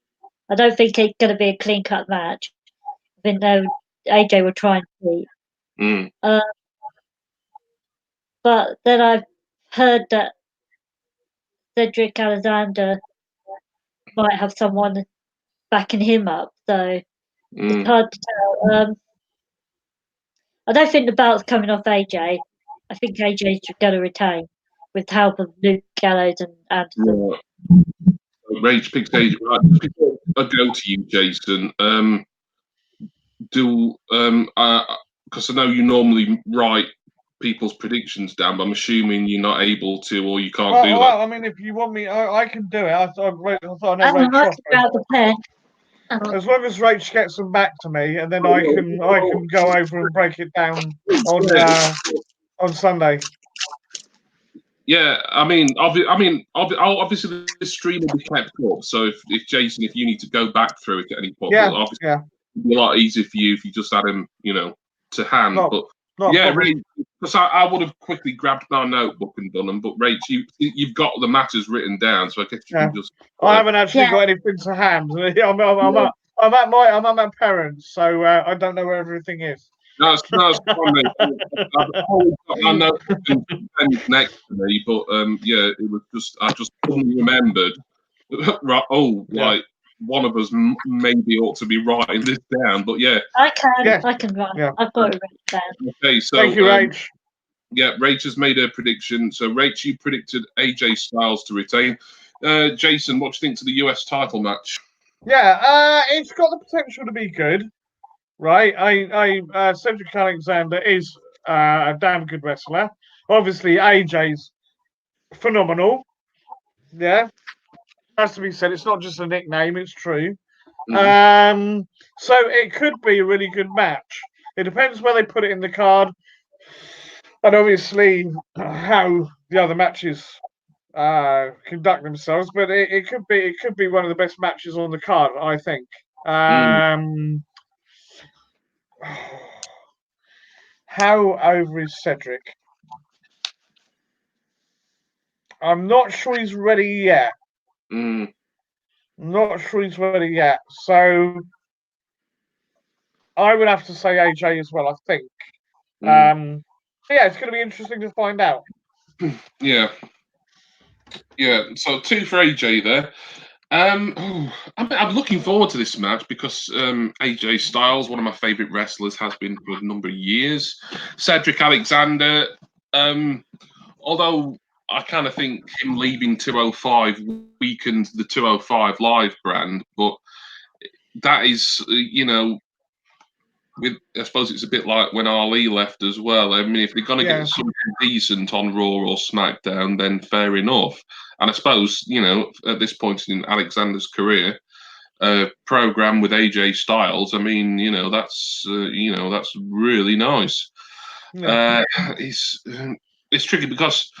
I don't think it's going to be a clean-cut match, even though AJ will try and beat. But then I've heard that Cedric Alexander might have someone backing him up. So it's hard to tell. I don't think the belt's coming off AJ. I think AJ's going to retain with the help of Luke Gallows and Anderson. Yeah. Rage picks AJ. Right. Before I go to you, Jason, because I know you normally write people's predictions down, but I'm assuming you're not able to, or you can't do that. Well, I mean, if you want me, I can do it. I thought I know Rach the pen. As long as Rach gets them back to me, and then I can go over and break it down on Sunday. Yeah, I mean, obviously the stream will be kept up. So if Jason, if you need to go back through it at any point, obviously it'll be a lot easier for you if you just had him, to hand. Because I would have quickly grabbed my notebook and done them. But Rach, you've got the matters written down, so I guess you can just. I haven't actually got anything to hand. I'm at my parents, so I don't know where everything is. That's fine. I've always got my notebook next to me, but it was just I just suddenly remembered. Right, one of us maybe ought to be writing this down, but I can write. Yeah. I've got it written down. Okay, so thank you, Rach. Rach has made her prediction. So Rach, you predicted AJ Styles to retain. Jason, what do you think to the US title match? Yeah, it's got the potential to be good. Right, Cedric Alexander is a damn good wrestler. Obviously, AJ's phenomenal. Yeah, has to be said. It's not just a nickname; it's true. So it could be a really good match. It depends where they put it in the card, and obviously how the other matches conduct themselves. But it could be one of the best matches on the card, I think. How over is Cedric? I'm not sure he's ready yet. Not sure he's ready yet. So I would have to say AJ as well, I think. It's going to be interesting to find out. Yeah. So 2 for AJ there. I'm looking forward to this match because AJ Styles, one of my favourite wrestlers, has been for a number of years. Cedric Alexander, although I kind of think him leaving 205 weakened the 205 Live brand, but that is, I suppose it's a bit like when Ali left as well. I mean, if they're going to get something decent on Raw or SmackDown, then fair enough. And I suppose, at this point in Alexander's career, program with AJ Styles, I mean, that's really nice. It's tricky because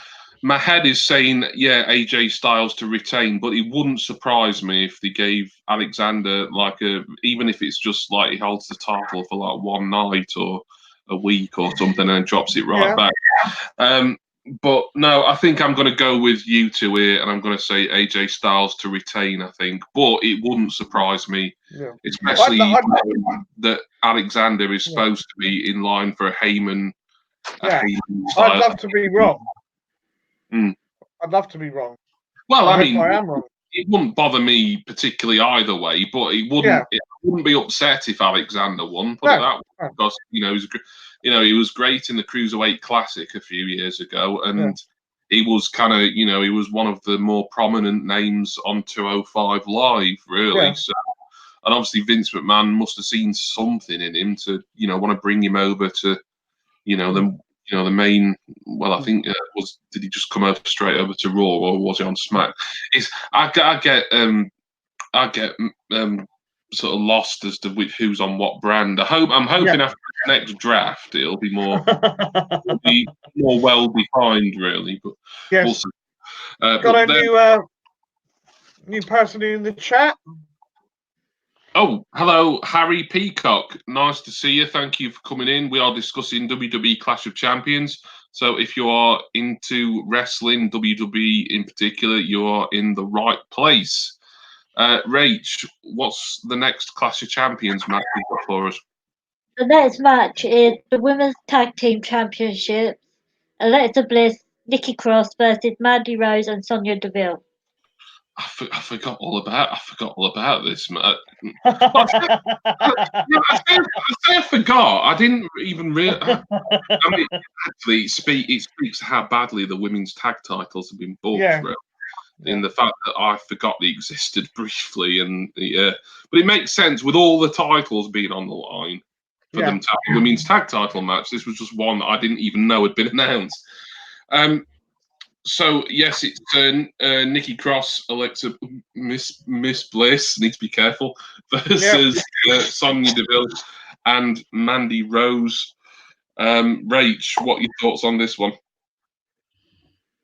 my head is saying, AJ Styles to retain, but it wouldn't surprise me if they gave Alexander even if it's just like he holds the title for like one night or a week or something and drops it back. But no, I think I'm going to go with you two here, and I'm going to say AJ Styles to retain. I think, but it wouldn't surprise me, especially that Alexander is supposed to be in line for a Heyman. I'd love to be wrong. I'd love to be wrong. Well, I mean, I am wrong. It wouldn't bother me particularly either way, but it wouldn't. It wouldn't be upset if Alexander won. Put it that way, because he was great in the Cruiserweight Classic a few years ago, and he was kind of he was one of the more prominent names on 205 Live, really. So, and obviously Vince McMahon must have seen something in him to want to bring him over to the main. Well, I think did he just come over straight over to Raw, or was he on Smack? I get sort of lost as to who's on what brand. I'm hoping after the next draft it'll be more well defined, really. But we'll see. Got a new person in the chat. Oh, hello, Harry Peacock. Nice to see you. Thank you for coming in. We are discussing WWE Clash of Champions. So if you are into wrestling, WWE in particular, you are in the right place. Rach, what's the next Clash of Champions match you've got for us? The next match is the Women's Tag Team Championship. Alexa Bliss, Nikki Cross versus Mandy Rose and Sonya Deville. I forgot all about this, man. I forgot. I didn't even realize. I mean, actually, it speaks how badly the women's tag titles have been booked. Really. In the fact that I forgot they existed briefly, and but it makes sense with all the titles being on the line for them to have a women's tag title match. This was just one that I didn't even know had been announced. So yes, it's Nikki Cross, Alexa Miss Bliss. Need to be careful versus Sonya Deville and Mandy Rose. Rach, what are your thoughts on this one?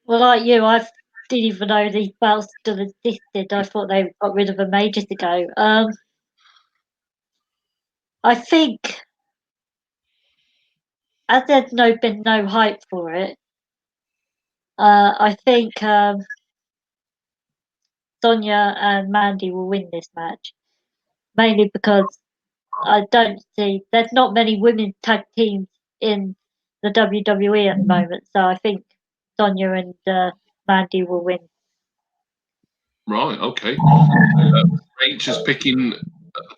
Well, like you, I didn't even know these belts still existed. I thought they got rid of them ages ago. I think, as there's been no hype for it, I think Sonya and Mandy will win this match, mainly because I don't see there's not many women's tag teams in the WWE at the moment, so I think Sonya and Mandy will win. Right, okay. Rach is picking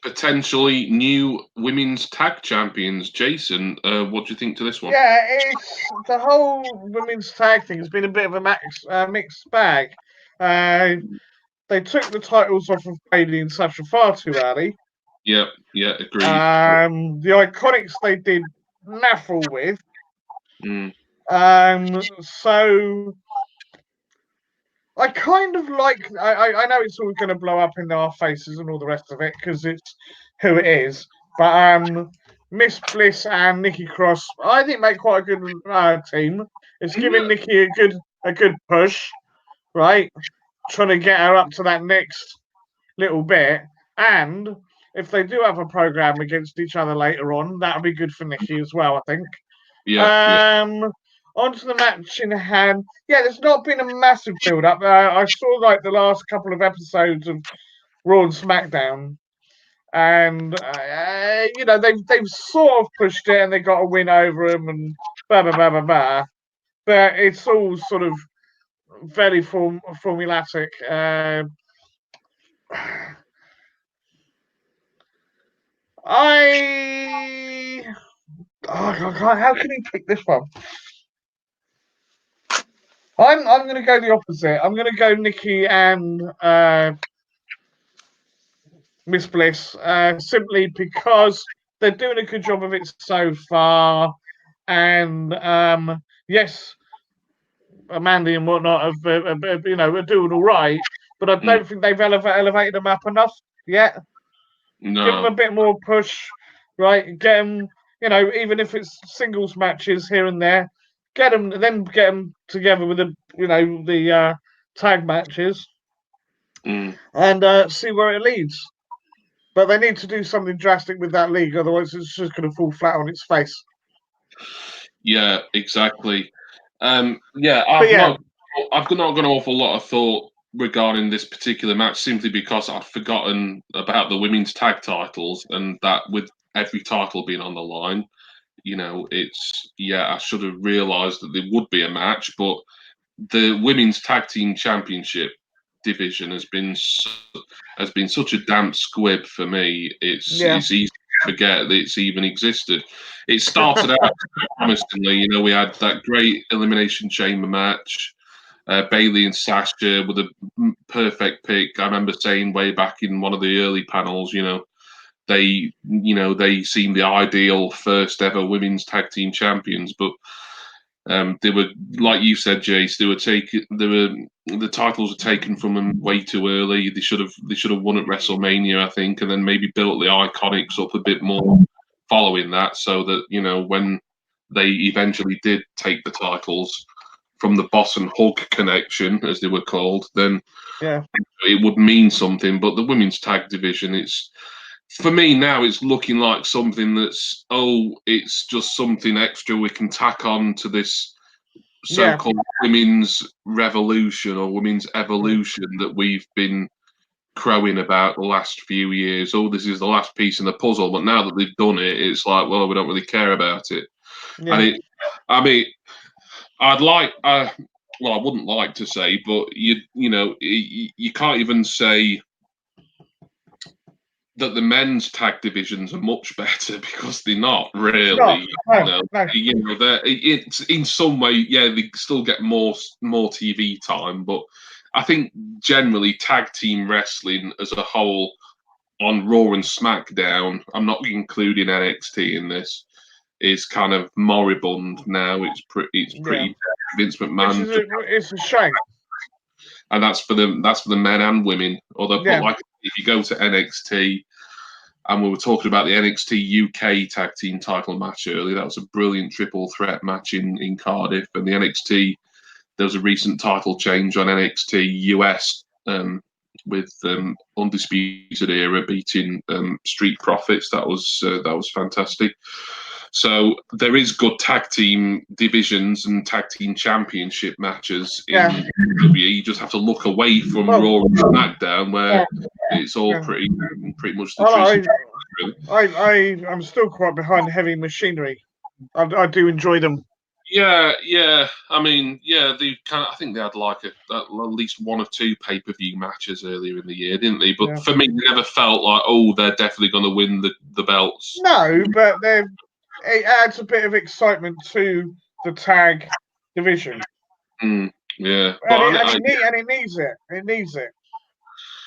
potentially new women's tag champions. Jason, what do you think to this one? Yeah, it's the whole women's tag thing has been a bit of a mixed bag. They took the titles off of Bayley and Sasha far too early. Yeah, agreed. The Iconics they did naffle with. So I kind of like. I know it's all going to blow up in our faces and all the rest of it because it's who it is. But Miss Bliss and Nikki Cross, I think make quite a good team. It's giving Nikki a good push, right? Trying to get her up to that next little bit. And if they do have a program against each other later on, that'll be good for Nikki as well, I think. Onto the match in hand. Yeah, there's not been a massive build-up. I saw like the last couple of episodes of Raw and SmackDown, and they've sort of pushed it and they got a win over them and blah blah blah blah blah. But it's all sort of very formulatic. How can you pick this one? I'm going to go the opposite. I'm going to go Nikki and Miss Bliss simply because they're doing a good job of it so far, and yes, Mandy and whatnot are doing all right, but I don't think they've elevated them up enough yet. No. Give them a bit more push, right? Get them, even if it's singles matches here and there, get them together with the tag matches, and see where it leads. But they need to do something drastic with that league, otherwise it's just going to fall flat on its face. Yeah, exactly. I've not got an awful lot of thought regarding this particular match simply because I'd forgotten about the women's tag titles and that with every title being on the line, I should have realised that there would be a match, but the women's tag team championship division has been such a damp squib for me. It's easy to forget that it's even existed. It started out promisingly. We had that great Elimination Chamber match. Bayley and Sasha with a perfect pick. I remember saying way back in one of the early panels, they seemed the ideal first ever women's tag team champions, but they were, like you said, Jace. The titles were taken from them way too early. They should have won at WrestleMania, I think, and then maybe built the Iconics up a bit more following that, so that when they eventually did take the titles from the Boss and Hug connection, as they were called, then it would mean something. But the women's tag division, for me now, it's looking like something it's just something extra we can tack on to this so-called women's revolution or women's evolution that we've been crowing about the last few years. This is the last piece in the puzzle. But now that they've done it, it's like, well, we don't really care about it. And I'd like, well, I wouldn't like to say, but you can't even say that the men's tag divisions are much better because they're not really. No. It's in some way, they still get more TV time, but I think generally tag team wrestling as a whole on Raw and SmackDown, I'm not including NXT in this, is kind of moribund now. It's pretty dead. Vince McMahon. It's a shame. And that's for the men and women. But like if you go to NXT, and we were talking about the NXT UK tag team title match earlier, that was a brilliant triple threat match in Cardiff. And the NXT, there was a recent title change on NXT US with Undisputed Era beating Street Profits. That was fantastic. So there is good tag team divisions and tag team championship matches in WWE. You just have to look away from Raw and SmackDown, where it's all pretty much the truth. Really. I'm still quite behind Heavy Machinery. I do enjoy them. Yeah. I mean, I think they had like at least one or two pay-per-view matches earlier in the year, didn't they? But for me, they never felt like, they're definitely going to win the belts. No, but it adds a bit of excitement to the tag division. Yeah, and it needs it. It needs it.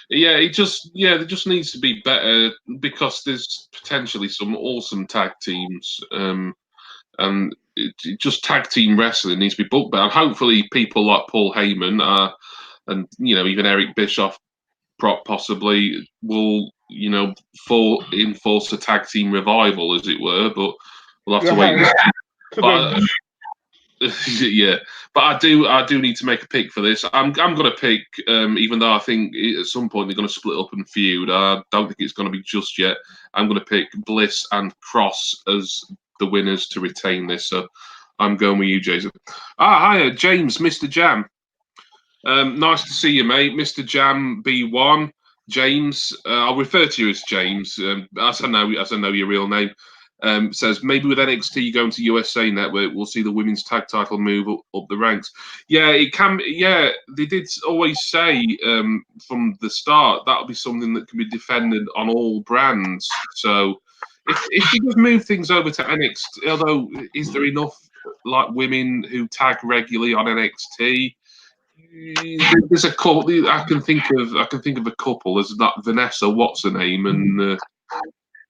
Yeah, it just needs to be better because there's potentially some awesome tag teams, and just tag team wrestling needs to be booked better. And hopefully, people like Paul Heyman and even Eric Bischoff possibly will enforce a tag team revival, as it were. But we'll have to wait and see. Yeah, but I do need to make a pick for this. I'm going to pick, even though I think at some point they're going to split up and feud. I don't think it's going to be just yet. I'm going to pick Bliss and Cross as the winners to retain this. So I'm going with you, Jason. Hiya, James, Mr. Jam. Nice to see you, mate. Mr. Jam B1. James, I'll refer to you as James, as I know your real name. Says maybe with NXT going to USA Network, we'll see the women's tag title move up the ranks. Yeah, it can. Yeah, they did always say from the start that'll be something that can be defended on all brands. So if you just move things over to NXT, although is there enough like women who tag regularly on NXT? There's a couple. I can think of a couple. There's that Vanessa, what's her name, and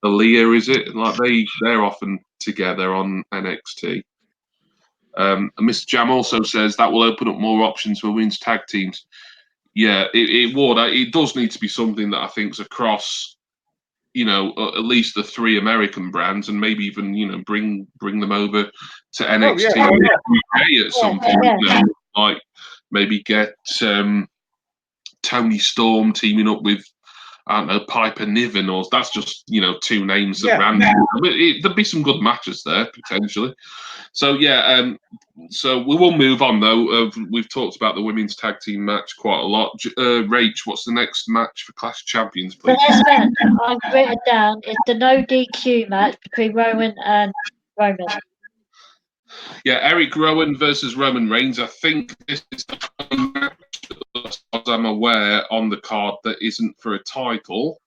Aaliyah, is it? Like they're often together on NXT. And Mr. Jam also says that will open up more options for women's tag teams. Yeah, it would. It does need to be something that I think's across, at least the three American brands, and maybe even bring them over to NXT UK at some point. Like maybe get Tony Storm teaming up with, I don't know, Piper Niven, or that's just two names that ran. There'd be some good matches there potentially. So so we will move on though. We've talked about the women's tag team match quite a lot. Rach, what's the next match for Clash of Champions, please? The next match I've written down is the no DQ match between Rowan and Roman. Yeah, Eric Rowan versus Roman Reigns. I think this is the match, as I'm aware, on the card that isn't for a title.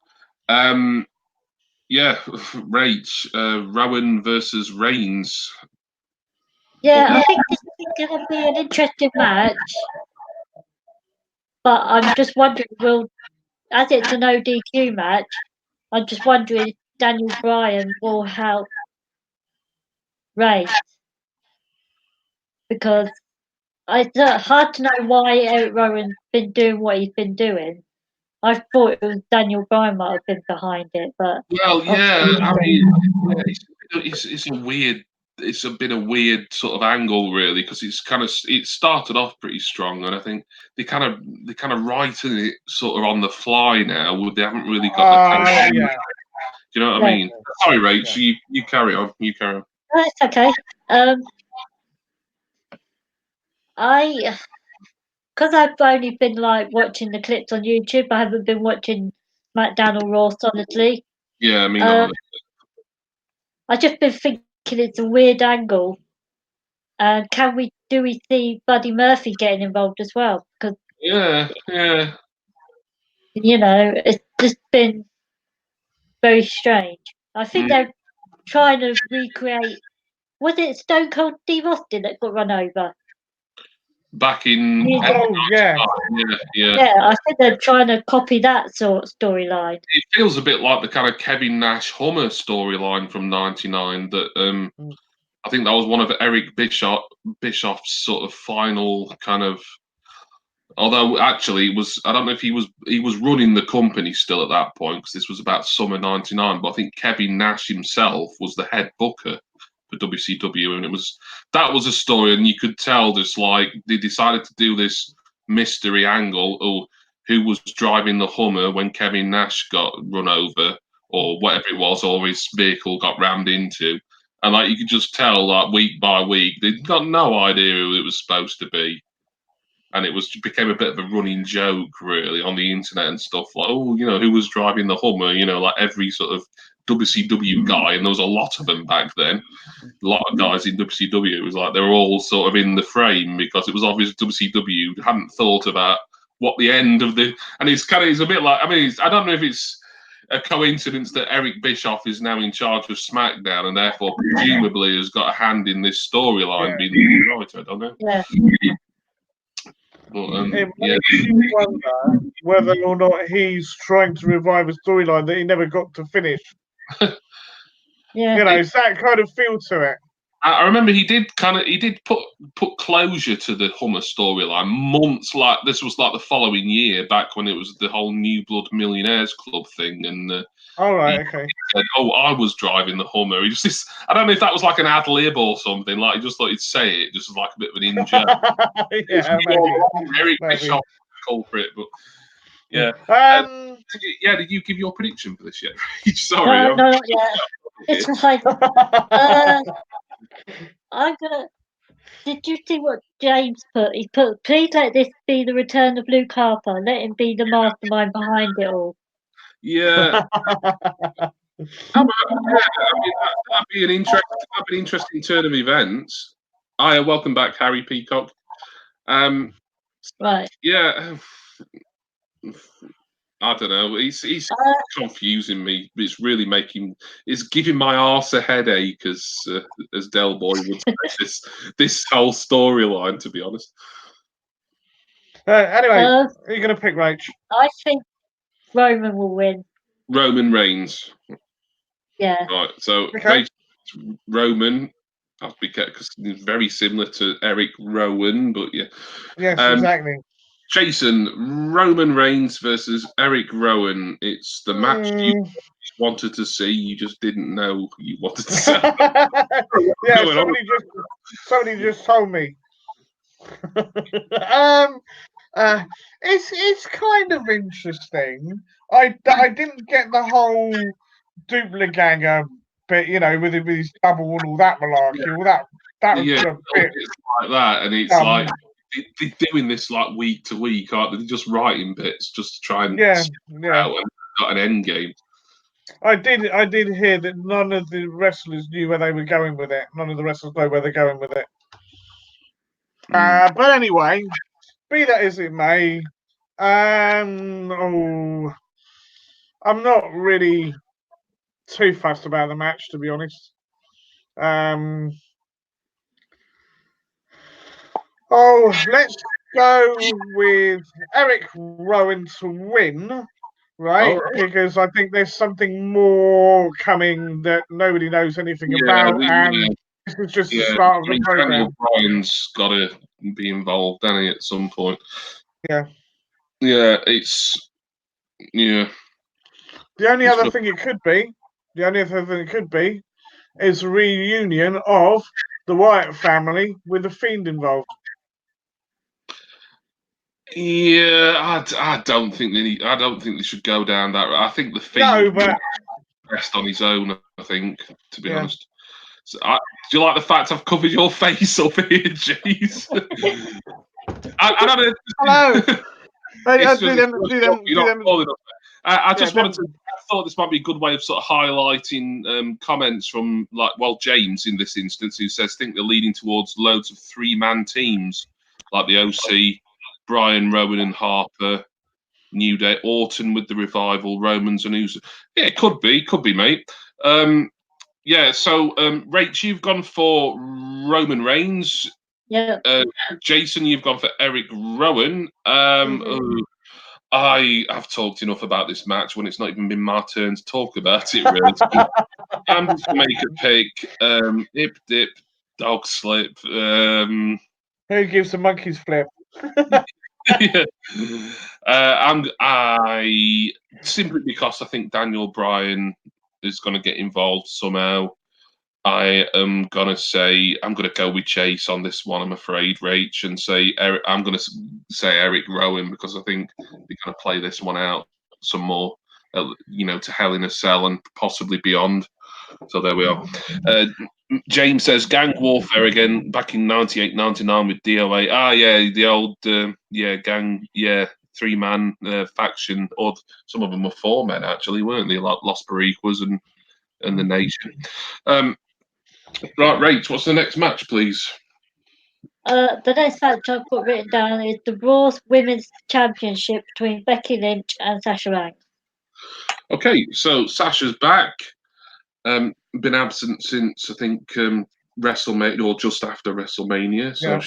Rach, Rowan versus Reigns. Yeah, I think this is going to be an interesting match. But I'm just wondering, as it's a no DQ match, I'm just wondering if Daniel Bryan will help Reigns. Because it's hard to know why Eric Rowan's been doing what he's been doing. I thought it was Daniel Bryan might have been behind it, but it's a weird. It's been a weird sort of angle, really, because it started off pretty strong, and I think they kind of writing it sort of on the fly now. They haven't really got the tension. Do you know what I mean? Sorry, Rach. You carry on. You carry on. That's okay. Because I've only been watching the clips on YouTube, I haven't been watching SmackDown or Raw solidly. Yeah, I mean, I've just been thinking it's a weird angle And do we see Buddy Murphy getting involved as well? Because yeah, it's just been very strange. I think they're trying to recreate. Was it Stone Cold Steve Austin that got run over? Back in yeah. I think they're trying to copy that sort of storyline. It feels a bit like the kind of Kevin Nash Hummer storyline from '99 that I think that was one of Eric Bischoff's sort of final kind of. Although actually, I don't know if he was running the company still at that point, because this was about summer '99. But I think Kevin Nash himself was the head booker for WCW, and that was a story, and you could tell just like they decided to do this mystery angle, or who was driving the Hummer when Kevin Nash got run over, or whatever it was, or his vehicle got rammed into. And like you could just tell, like week by week, they'd got no idea who it was supposed to be, and it became a bit of a running joke, really, on the internet and stuff. Like, oh, who was driving the Hummer? Like every sort of WCW guy, and there was a lot of them back then. A lot of guys in WCW. It was like they were all sort of in the frame because it was obvious WCW hadn't thought about what the end of the. And it's a bit like, I don't know if it's a coincidence that Eric Bischoff is now in charge of SmackDown and therefore presumably has got a hand in this storyline being the writer. I don't know. Yeah. But, it makes you wonder whether or not he's trying to revive a storyline that he never got to finish. It's that kind of feel to it. I remember he did put closure to the Hummer storyline months, like this was like the following year, back when it was the whole New Blood Millionaires Club thing, and okay. He said, "Oh, I was driving the Hummer." He just I don't know if that was like an ad lib or something. Like he just thought he'd say it, just like a bit of an in joke. Very Bischoff culprit, but yeah. Did you give your prediction for this yet? Sorry, no, not yet. It's like I'm gonna. Did you see what James put? He put, "Please let this be the return of Luke Harper. Let him be the mastermind behind it all." Yeah. That'd be an interesting turn of events. Welcome back, Harry Peacock. Right. Yeah. I don't know. He's confusing me. It's really it's giving my arse a headache, as Del Boy would say. This whole storyline, to be honest. Anyway, are you going to pick Rach? I think Roman will win. Roman Reigns. Yeah. Right. So Roman. I'll be careful because he's very similar to Eric Rowan, but yeah. Yes, exactly. Jason, Roman Reigns versus Eric Rowan. It's the match you wanted to see. You just didn't know you wanted to see. Yeah, somebody just told me. It's kind of interesting. I didn't get the whole doppelganger bit, with his double and all that malarkey. All that was a bit like that, and it's like they're doing this like week to week, aren't they? They're just writing bits just to try and out and got an end game. I did hear that none of the wrestlers knew where they were going with it. None of the wrestlers know where they're going with it. But anyway, be that as it may, I'm not really too fussed about the match, to be honest. Let's go with Eric Rowan to win, right? Because I think there's something more coming that nobody knows anything about, and this is just the start of the program. Bryan's got to be involved, hasn't he, at some point? Yeah. Yeah, it's The only other thing it could be, is a reunion of the Wyatt family with the Fiend involved. Yeah, I don't think they should go down that route. I think the Fiend best on his own. I think, to be honest. So, do you like the fact I've covered your face up here, Jeez? I don't know. Hello. I just wanted to. I thought this might be a good way of sort of highlighting comments from James in this instance, who says think they're leading towards loads of 3-man teams like the OC, Brian, Rowan, and Harper, New Day, Orton with the Revival, Romans and Uso. Yeah, it could be, mate. Yeah. So, Rach, you've gone for Roman Reigns. Yeah. Jason, you've gone for Eric Rowan. I have talked enough about this match when it's not even been my turn to talk about it, really. So I'm just going to make a pick. Hip dip, dog slip. Who gives the monkeys flip? Yeah. I simply because I think Daniel Bryan is going to get involved somehow. I am gonna say I'm gonna go with Chase on this one. I'm afraid, Rach, and say Eric. I'm gonna say Eric Rowan because I think they're gonna play this one out some more, to Hell in a Cell and possibly beyond. So there we are. James says gang warfare again back in 98, 99 with DOA. Ah, yeah, the old gang, 3-man faction, or some of them were 4 men actually, weren't they? Like Los Boricuas and the Nation. Right, Rach, what's the next match, please? The next match I've got written down is the Raw Women's Championship between Becky Lynch and Sasha Banks. Okay, so Sasha's back. Been absent since I think WrestleMania or just after WrestleMania, so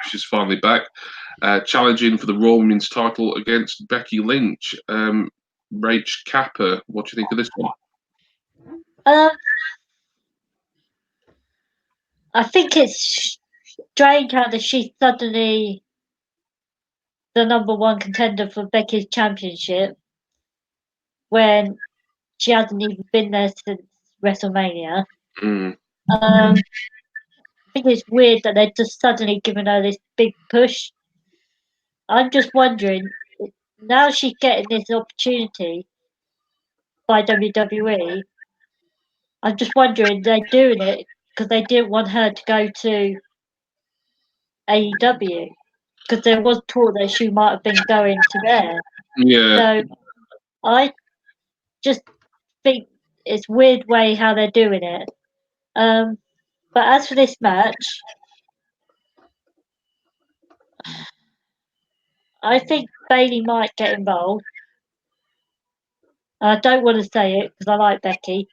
she's finally back. Challenging for the Raw Women's title against Becky Lynch. Rach Kappa, what do you think of this one? I think it's strange how she's suddenly the number 1 contender for Becky's championship when she hasn't even been there since WrestleMania. I think it's weird that they're just suddenly giving her this big push. I'm just wondering, now she's getting this opportunity by WWE, I'm just wondering they're doing it because they didn't want her to go to AEW because there was talk that she might have been going to there. Yeah. So I just think it's weird way how they're doing it. But as for this match, I think Bayley might get involved. I don't want to say it because I like Becky,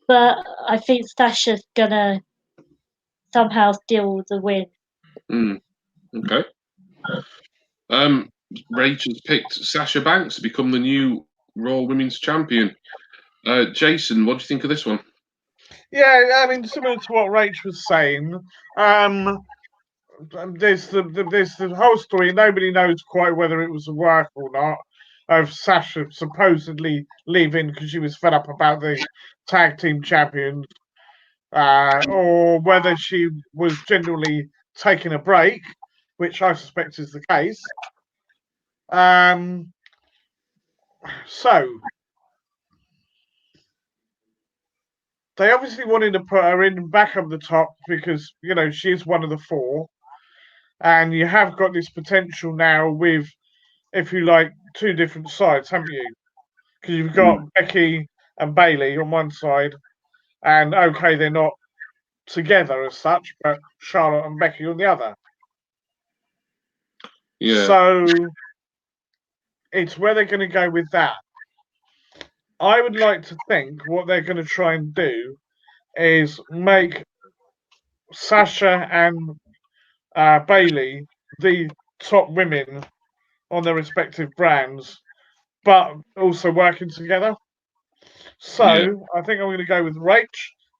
but I think Sasha's gonna somehow steal the win. Okay. Rach has picked Sasha Banks to become the new Raw Women's Champion. Jason, what do you think of this one? Yeah, I mean, similar to what Rach was saying, there's the whole story. Nobody knows quite whether it was a work or not of Sasha supposedly leaving because she was fed up about the tag team champions, or whether she was genuinely taking a break, which I suspect is the case. So they obviously wanted to put her in back up the top because she's one of the 4, and you have got this potential now with, if you like, 2 different sides, haven't you? Because you've got Becky and Bayley on one side, and okay, they're not together as such, but Charlotte and Becky on the other. Yeah. So it's where they're going to go with that. I would like to think what they're going to try and do is make Sasha and Bayley the top women on their respective brands, but also working together. So I think I'm going to go with Rach,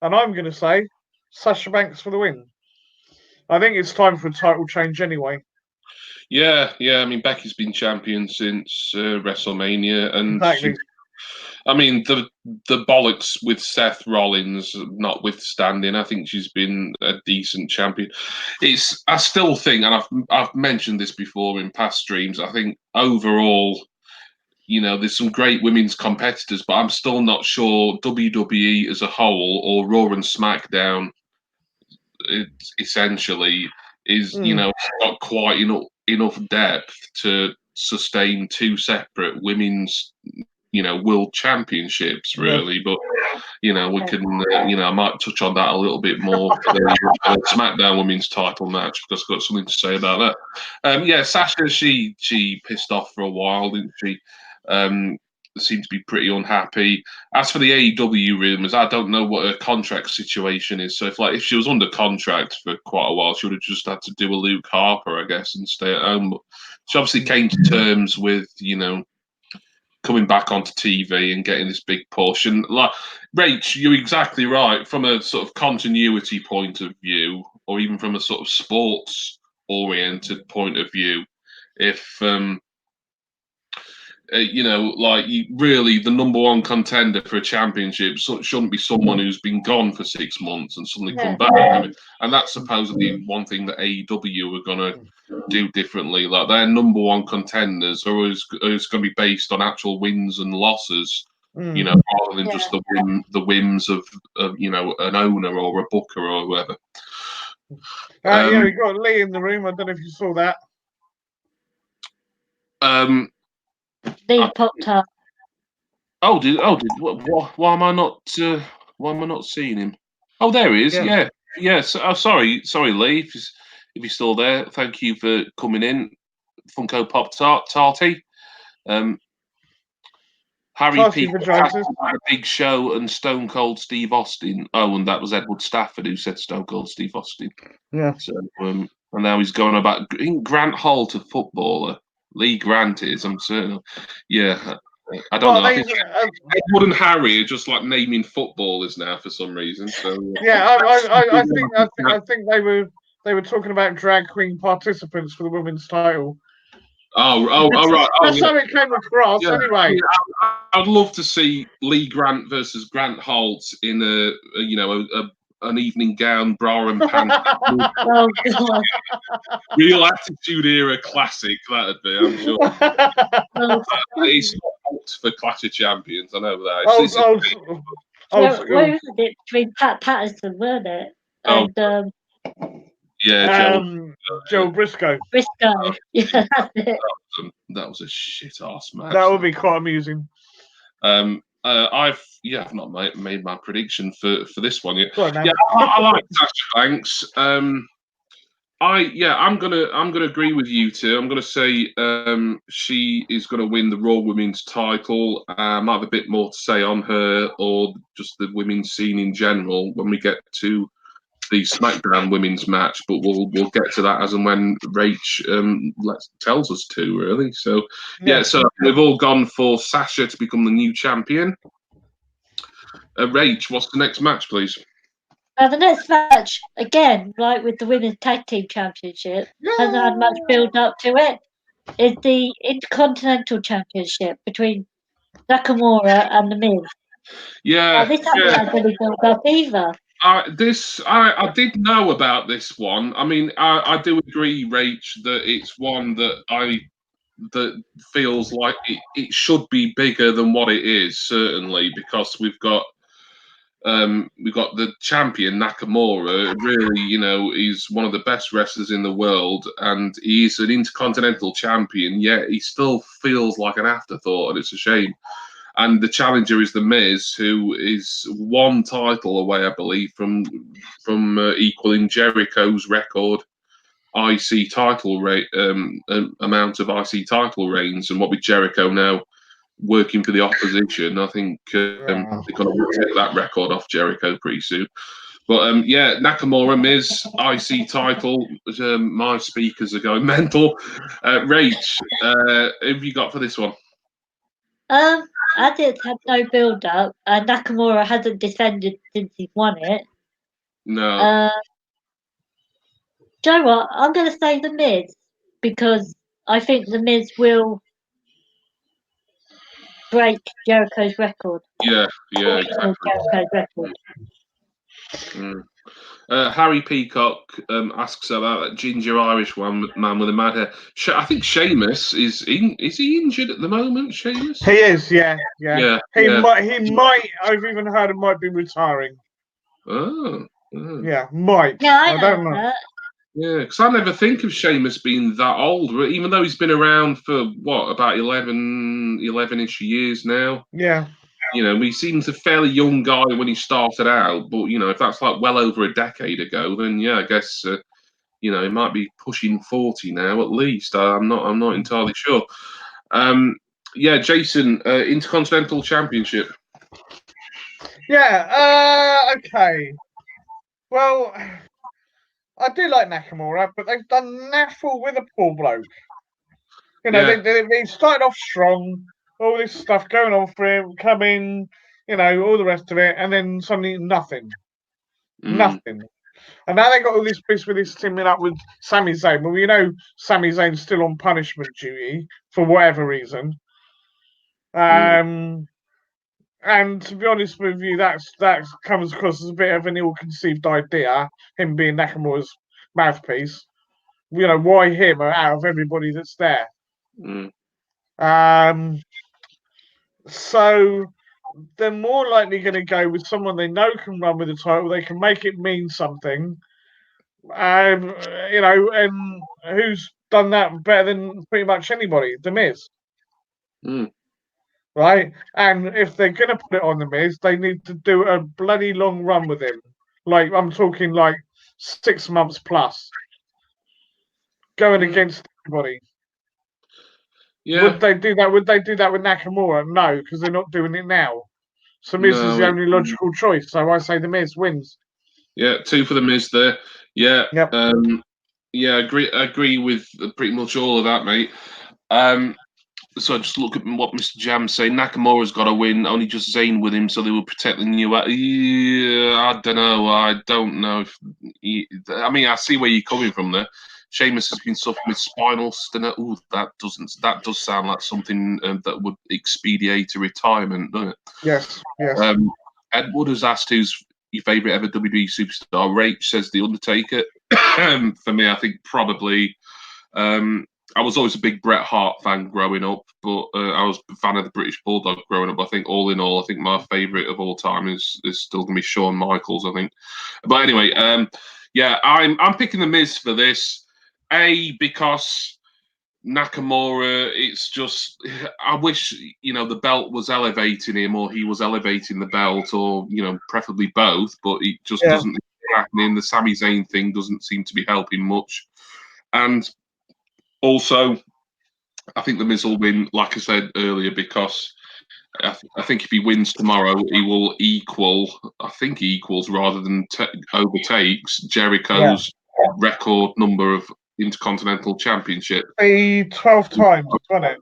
and I'm going to say Sasha Banks for the win. I think it's time for a title change anyway. Yeah. I mean, Becky's been champion since WrestleMania, and exactly. I mean, the bollocks with Seth Rollins notwithstanding, I think she's been a decent champion. I still think, and I've mentioned this before in past streams, I think overall, there's some great women's competitors, but I'm still not sure WWE as a whole or Raw and SmackDown essentially is, not quite enough depth to sustain 2 separate women's world championships really, but we can I might touch on that a little bit more for the SmackDown Women's title match because I've got something to say about that. Sasha, she pissed off for a while, didn't she? Seemed to be pretty unhappy. As for the AEW rumors, I don't know what her contract situation is. So if she was under contract for quite a while, she would have just had to do a Luke Harper, I guess, and stay at home. But she obviously came to terms with coming back onto TV and getting this big push. And like Rach, you're exactly right. From a sort of continuity point of view, or even from a sort of sports oriented point of view, if really the number one contender for a championship shouldn't be someone who's been gone for 6 months and suddenly come back. And that's supposedly one thing that AEW are going to do differently. Like their number one contenders are going to be based on actual wins and losses, rather than just the whims of an owner or a booker or whoever. We got Lee in the room. I don't know if you saw that. Lee popped up. Why am I not seeing him? Oh, there he is. Yeah. So, sorry, Lee, if you're still there. Thank you for coming in, Funko Pop Tarty. Harry Peacock, Big Show, and Stone Cold Steve Austin. Oh, and that was Edward Stafford who said Stone Cold Steve Austin. Yeah. So, and now he's going about Grant Holt, a footballer. Lee Grant is, I'm certain. Yeah. I don't know. I think Edward and Harry are just like naming footballers now for some reason. So I think they were talking about drag queen participants for the women's title. Oh, right. That's how it came across. Yeah. Anyway, I'd love to see Lee Grant versus Grant Holt in an evening gown, bra and pants. Oh God! Real Attitude Era classic. That'd be, I'm sure. It's not for Clash of Champions. I know that. Where was it between Pat Patterson, weren't it? And Joe Briscoe. Yeah, that's it. That was a shit ass match. That would be quite amusing. I've not made my prediction for this one yet. I like Sasha Banks. I'm gonna agree with you two. I'm gonna say she is gonna win the Raw Women's title. I might have a bit more to say on her or just the women's scene in general when we get to the SmackDown women's match, but we'll get to that as and when Rach tells us to, really. So so we've all gone for Sasha to become the new champion. Rach, what's the next match, please? The next match, again, like with the Women's Tag Team Championship, hasn't had much build up to it, is the Intercontinental Championship between Nakamura and The Miz. This hasn't had any build up either. I did know about this one. I mean, I do agree, Rach, that it's one that feels like it should be bigger than what it is, certainly, because we've got the champion Nakamura. Really, he's one of the best wrestlers in the world, and he's an Intercontinental champion. Yet he still feels like an afterthought, and it's a shame. And the challenger is The Miz, who is one title away, I believe, from equaling Jericho's record IC title amount of IC title reigns. And what with Jericho now working for the opposition, I think they're going to take that record off Jericho pretty soon. But Nakamura, Miz, IC title. My speakers are going mental. Rach, who have you got for this one? As it's had no build up, and Nakamura hasn't defended since he's won it. No. Do you know what? I'm going to say The Miz because I think The Miz will break Jericho's record. Yeah, exactly. Jericho's record. Harry Peacock asks about that ginger Irish man with the mad hair. I think Sheamus is he injured at the moment? Sheamus? He is, yeah. He might. I've even heard it might be retiring. Oh. Yeah, might. Yeah, I don't know. That. Yeah, because I never think of Sheamus being that old, even though he's been around for what, about 11-ish years now. Yeah. You know, he seems a fairly young guy when he started out, but you know, if that's like well over a decade ago, then yeah, I guess you know, he might be pushing 40 now at least. I'm not entirely sure. Yeah, Jason, Intercontinental Championship. Yeah. Okay. Well, I do like Nakamura, but they've done naffle with a poor bloke. You know, Yeah. they started off strong, all this stuff going on for him, coming, you know, all the rest of it, and then suddenly nothing. Nothing. And now they got all this piece with this teaming up with Sami Zayn. Well, you know, Sami Zayn's still on punishment duty for whatever reason. And to be honest with you, that comes across as a bit of an ill-conceived idea. Him being Nakamura's mouthpiece. You know, why him out of everybody that's there? So they're more likely going to go with someone they know can run with the title. They can make it mean something. You know, and who's done that better than pretty much anybody? The Miz. Right? And if they're going to put it on The Miz, they need to do a bloody long run with him. Like, I'm talking like 6 months plus. Going against everybody. Yeah. Would they do that? Would they do that with Nakamura? No, because they're not doing it now. So Miz is the only logical choice. So I say The Miz wins. Yeah, 2 for The Miz there. Yeah. Yep. Yeah, agree with pretty much all of that, mate. So I just look at what Mr. Jam's saying. Nakamura's got to win. Only just Zayn with him, so they will protect the new. Yeah, I don't know. I don't know. I mean, I see where you're coming from there. Sheamus has been suffering with spinal stenosis. Ooh, that does sound like something that would expedite a retirement, doesn't it? Yes. Ed Wood has asked who's your favourite ever WWE superstar. Rach says The Undertaker. For me, I think probably. I was always a big Bret Hart fan growing up, but I was a fan of the British Bulldog growing up. I think all in all, I think my favourite of all time is still going to be Shawn Michaels, I think. But anyway, yeah, I'm picking The Miz for this. Because Nakamura, it's just, I wish, you know, the belt was elevating him or he was elevating the belt or, you know, preferably both, but it just doesn't happening. The Sami Zayn thing doesn't seem to be helping much. And also, I think The Miz will win, like I said earlier, because I think if he wins tomorrow, he will equal, I think he equals rather than overtakes Jericho's record number of Intercontinental Championship. 12 times, wasn't it?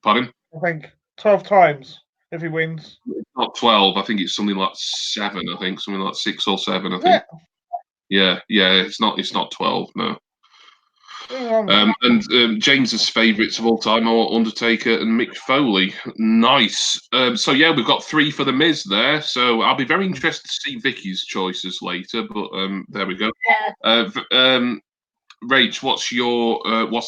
Pardon? I think 12 times if he wins. It's not 12. I think it's something like 7. I think something like 6 or 7. I think. Yeah. It's not 12. No. And James's favourites of all time are Undertaker and Mick Foley. Nice. So yeah, we've got 3 for The Miz there. So I'll be very interested to see Vicky's choices later. But there we go. Rach, what's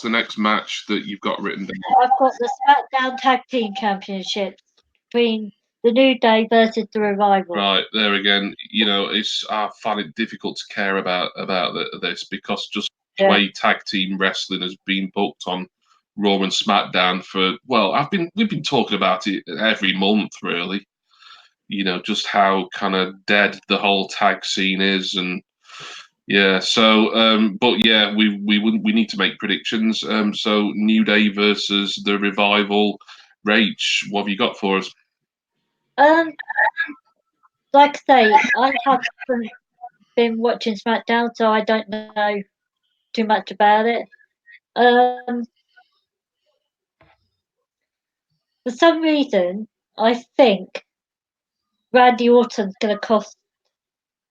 the next match that you've got written down? I've got the SmackDown Tag Team Championships between the New Day versus the Revival. Right, there again. You know, I find it difficult to care about this because just the way tag team wrestling has been booked on Raw and SmackDown we've been talking about it every month, really. You know, just how kind of dead the whole tag scene is, and yeah. So, but yeah, we need to make predictions. So New Day versus the Revival. Rach, what have you got for us? Like I say, I haven't been watching SmackDown, so I don't know too much about it. For some reason, I think Randy Orton's going to cost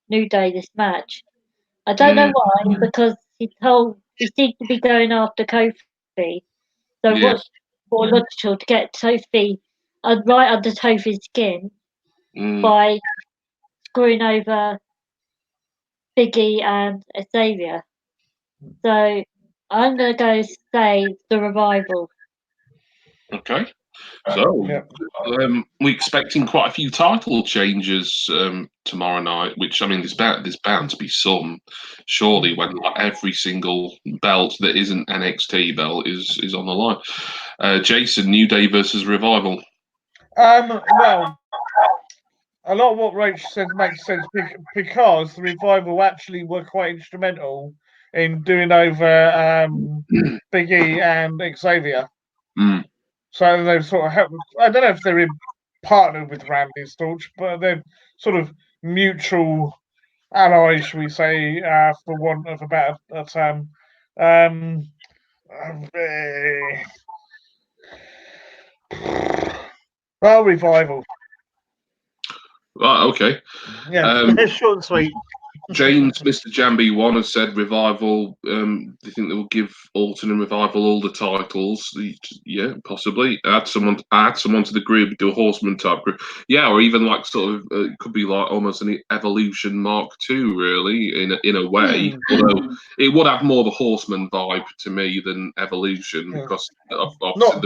New Day this match. I don't know why, because he seems to be going after Kofi. So what's more logical to get Kofi right under Kofi's skin by screwing over Biggie and Xavier. So I'm going to go say the Revival. Okay. So we're expecting quite a few title changes tomorrow night. Which I mean, there's bound to be some. Surely, when like, every single belt that isn't NXT belt is on the line. Jason, New Day versus Revival. Well, a lot of what Rach said makes sense because the Revival actually were quite instrumental in doing over Big E and Xavier. So they've sort of helped. I don't know if they're partnered with Randy Storch, but they're sort of mutual allies, shall we say, for want of a better term. Well, Revival. Right, okay. Yeah, short and sweet. James, Mr. Jambi1 has said Revival. They think they will give Orton and Revival all the titles. Yeah, possibly. Add someone to the group, do a Horseman type group. Yeah, or even like sort of it could be like almost an Evolution Mark II, really, in a way. Although it would have more of a Horseman vibe to me than Evolution because obviously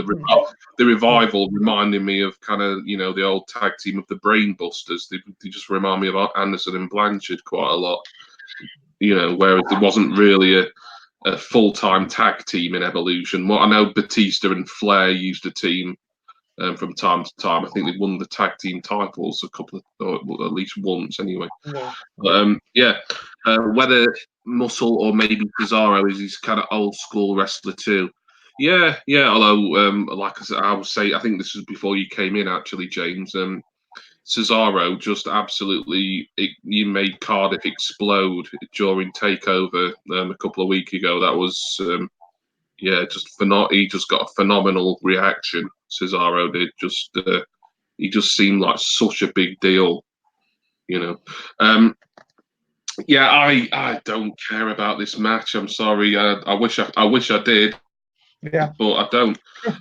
the Revival reminding me of kind of the old tag team of the Brainbusters. They just remind me of Anderson and Blanchard quite a lot. Whereas there wasn't really a full-time tag team in Evolution. What I know, Batista and Flair used a team from time to time. I think they won the tag team titles or at least once anyway. Whether Muscle or maybe Cesaro is his kind of old school wrestler too. Yeah. Although, like I said, I would say, I think this was before you came in actually, James. Cesaro just absolutely you made Cardiff explode during Takeover a couple of weeks ago. That was he just got a phenomenal reaction. Cesaro did he just seemed like such a big deal, I don't care about this match. I'm sorry. I wish I did. Yeah, but I don't.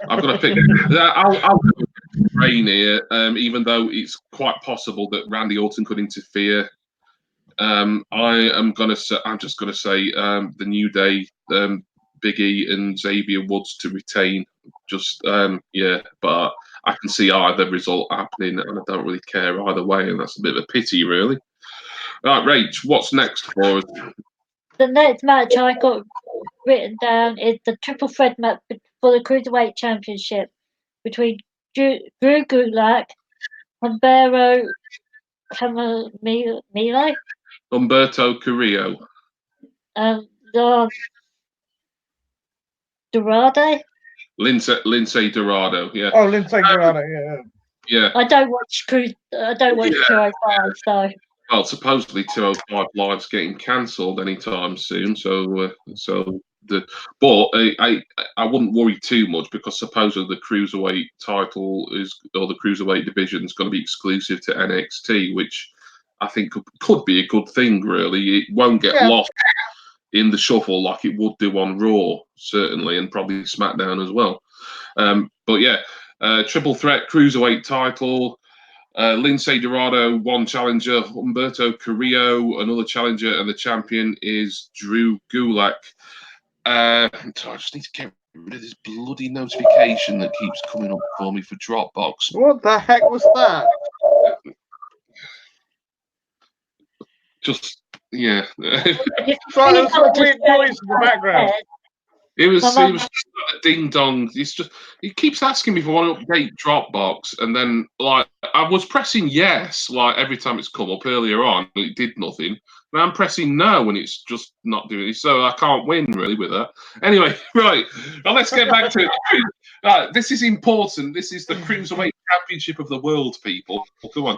I've got to pick. I'll go with Rain here, even though it's quite possible that Randy Orton could interfere. I'm just gonna say the New Day, Big E and Xavier Woods to retain. But I can see either result happening, and I don't really care either way, and that's a bit of a pity, really. Right, Rach, what's next for us? The next match I got written down is the triple threat match for the Cruiserweight Championship between Drew Gulak, Humberto Camilo, Humberto Carrillo, and Dorado. Lindsay Dorado, yeah. Oh, Lindsay Dorado, yeah. I don't watch 205, so. Well, supposedly 205 Live's getting cancelled anytime soon, but I wouldn't worry too much because supposedly the cruiserweight title or the cruiserweight division is going to be exclusive to NXT, which I think could be a good thing. Really, it won't get lost in the shuffle like it would do on Raw, certainly, and probably SmackDown as well. Triple threat cruiserweight title. Lindsay Dorado, one challenger. Humberto Carrillo, another challenger. And the champion is Drew Gulak. I just need to get rid of this bloody notification that keeps coming up for me for Dropbox. What the heck was that? Just, yeah. Sorry, there's some weird noise in the background. It was a ding dong. He keeps asking me if I want to update Dropbox, and then I was pressing yes every time it's come up earlier on, but it did nothing. Now I'm pressing no, and it's just not doing it. So I can't win really with that. Anyway, right. Now let's get back to it. This is important. This is the Cruiserweight Championship of the world, people. Come on.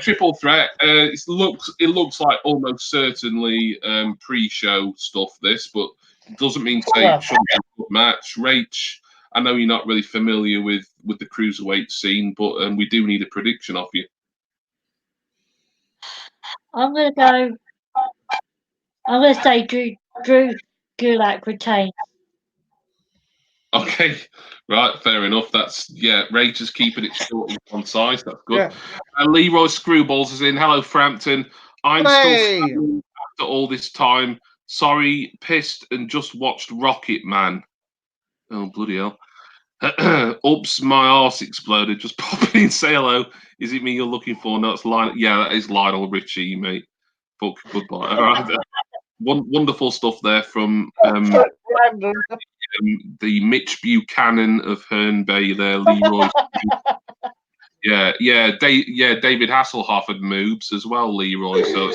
Triple threat. It looks like almost certainly pre-show stuff. This, but doesn't mean to say it shouldn't be a good match. Rach, I know you're not really familiar with the cruiserweight scene, but we do need a prediction off you. I'm gonna say Drew Gulak retains. Okay, right, fair enough. Rach is keeping it short and concise. That's good. Yeah. Leroy Screwballs is in. Hello, Frampton. I'm still after all this time. Sorry, pissed and just watched Rocket Man. Oh, bloody hell. Oops, my arse exploded. Just popping in, say hello. Is it me you're looking for? No, it's Lionel. Yeah, that is Lionel Richie, mate. Fuck, goodbye. All right. Wonderful stuff there from the Mitch Buchanan of Herne Bay there, Leroy. Yeah, David Hasselhoff had moves as well, Leroy. So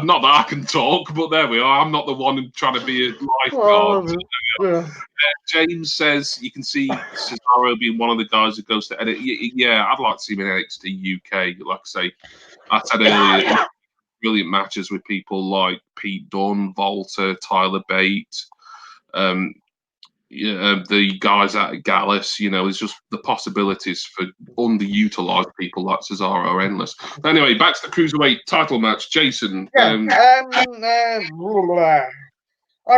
not that I can talk, but there we are. I'm not the one trying to be a lifeguard. James says you can see Cesaro being one of the guys who goes to edit. Yeah, I'd like to see him in NXT UK. Like I say, I said earlier, brilliant matches with people like Pete Dunne, Volta, Tyler Bate. The guys at Gallus, there's just the possibilities for underutilized people like Cesaro are endless. Anyway, back to the Cruiserweight title match. Jason. I've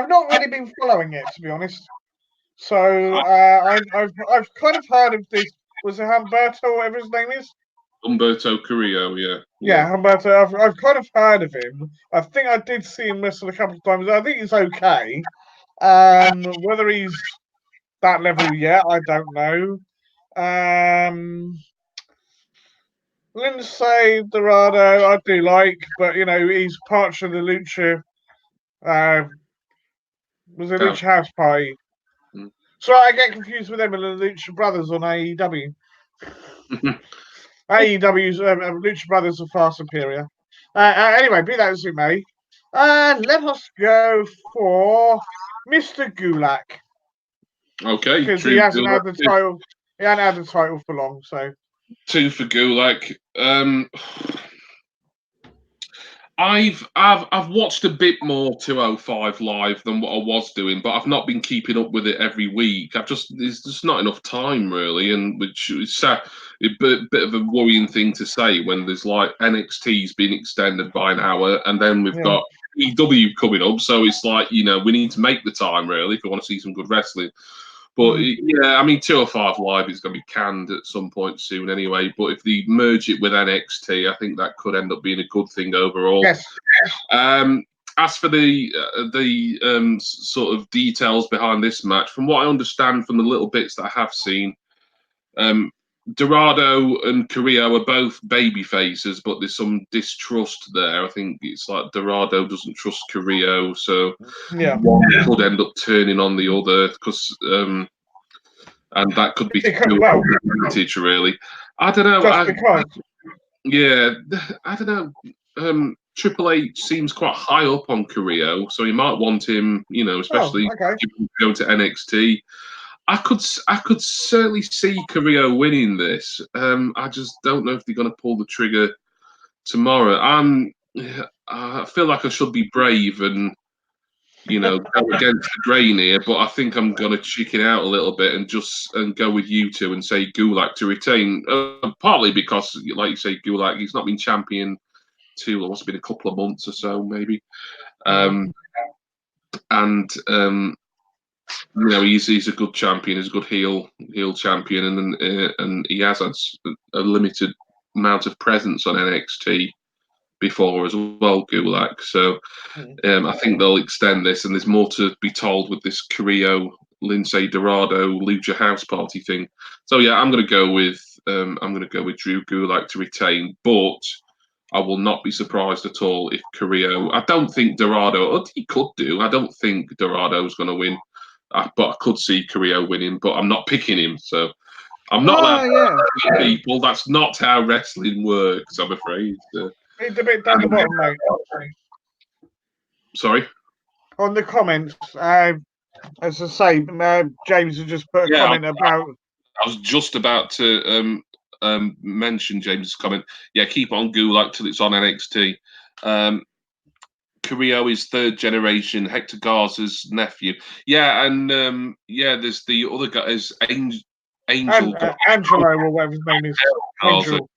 not really been following it, to be honest. So I've kind of heard of this. Was it Humberto, whatever his name is? Humberto Carrillo, yeah. Yeah, Humberto. I've kind of heard of him. I think I did see him wrestle a couple of times. I think he's okay. Whether he's that level yet, I don't know. Lindsay Dorado, I do like, but he's part of the Lucha. Was a Lucha House Party. So I get confused with them and the Lucha Brothers on AEW. AEW's Lucha Brothers are far superior. Anyway, be that as it may, let us go for Mr. Gulak. Okay, because he hasn't had the title. He hasn't had the title for long, so 2 for Gulak. I've watched a bit more 205 live than what I was doing, but I've not been keeping up with it every week. There's just not enough time really, and which is a bit of a worrying thing to say when there's like NXT's been extended by an hour, and then we've got EW coming up, so it's like we need to make the time really if we want to see some good wrestling. But yeah, I mean, 205 Live is going to be canned at some point soon anyway. But if they merge it with NXT, I think that could end up being a good thing overall. Yes. As for the sort of details behind this match, from what I understand from the little bits that I have seen, Dorado and Carrillo are both baby faces, but there's some distrust there. I think it's like Dorado doesn't trust Carrillo, so one could end up turning on the other because, and that could be advantage really. I don't know. I don't know. Triple H seems quite high up on Carrillo, so he might want him, especially going to NXT. I could certainly see Carrillo winning this. I just don't know if they're going to pull the trigger tomorrow. I feel like I should be brave and go against the grain here, but I think I'm going to chicken out a little bit and go with you two and say Gulak to retain. Partly because, like you say, Gulak, he's not been champion what's been a couple of months or so maybe, he's a good champion. He's a good heel champion, and he has had a limited amount of presence on NXT before as well, Gulak. So I think they'll extend this, and there's more to be told with this Carrillo, Lindsay Dorado, Lucha House Party thing. So yeah, I'm going to go with Drew Gulak to retain, but I will not be surprised at all if Carrillo. I don't think Dorado. He could do. I don't think Dorado's going to win. But I could see Carrillo winning, but I'm not picking him. So I'm not people. That's not how wrestling works, I'm afraid. It's a bit down the bottom, mate. Sorry? On the comments, as I say, James has just put a comment about... I was just about to mention James's comment. Yeah, keep on Gulak till it's on NXT. Carrillo is third generation, Hector Garza's nephew. Yeah, and there's the other guy is Angel. Angelo, or whatever his name is. Angel.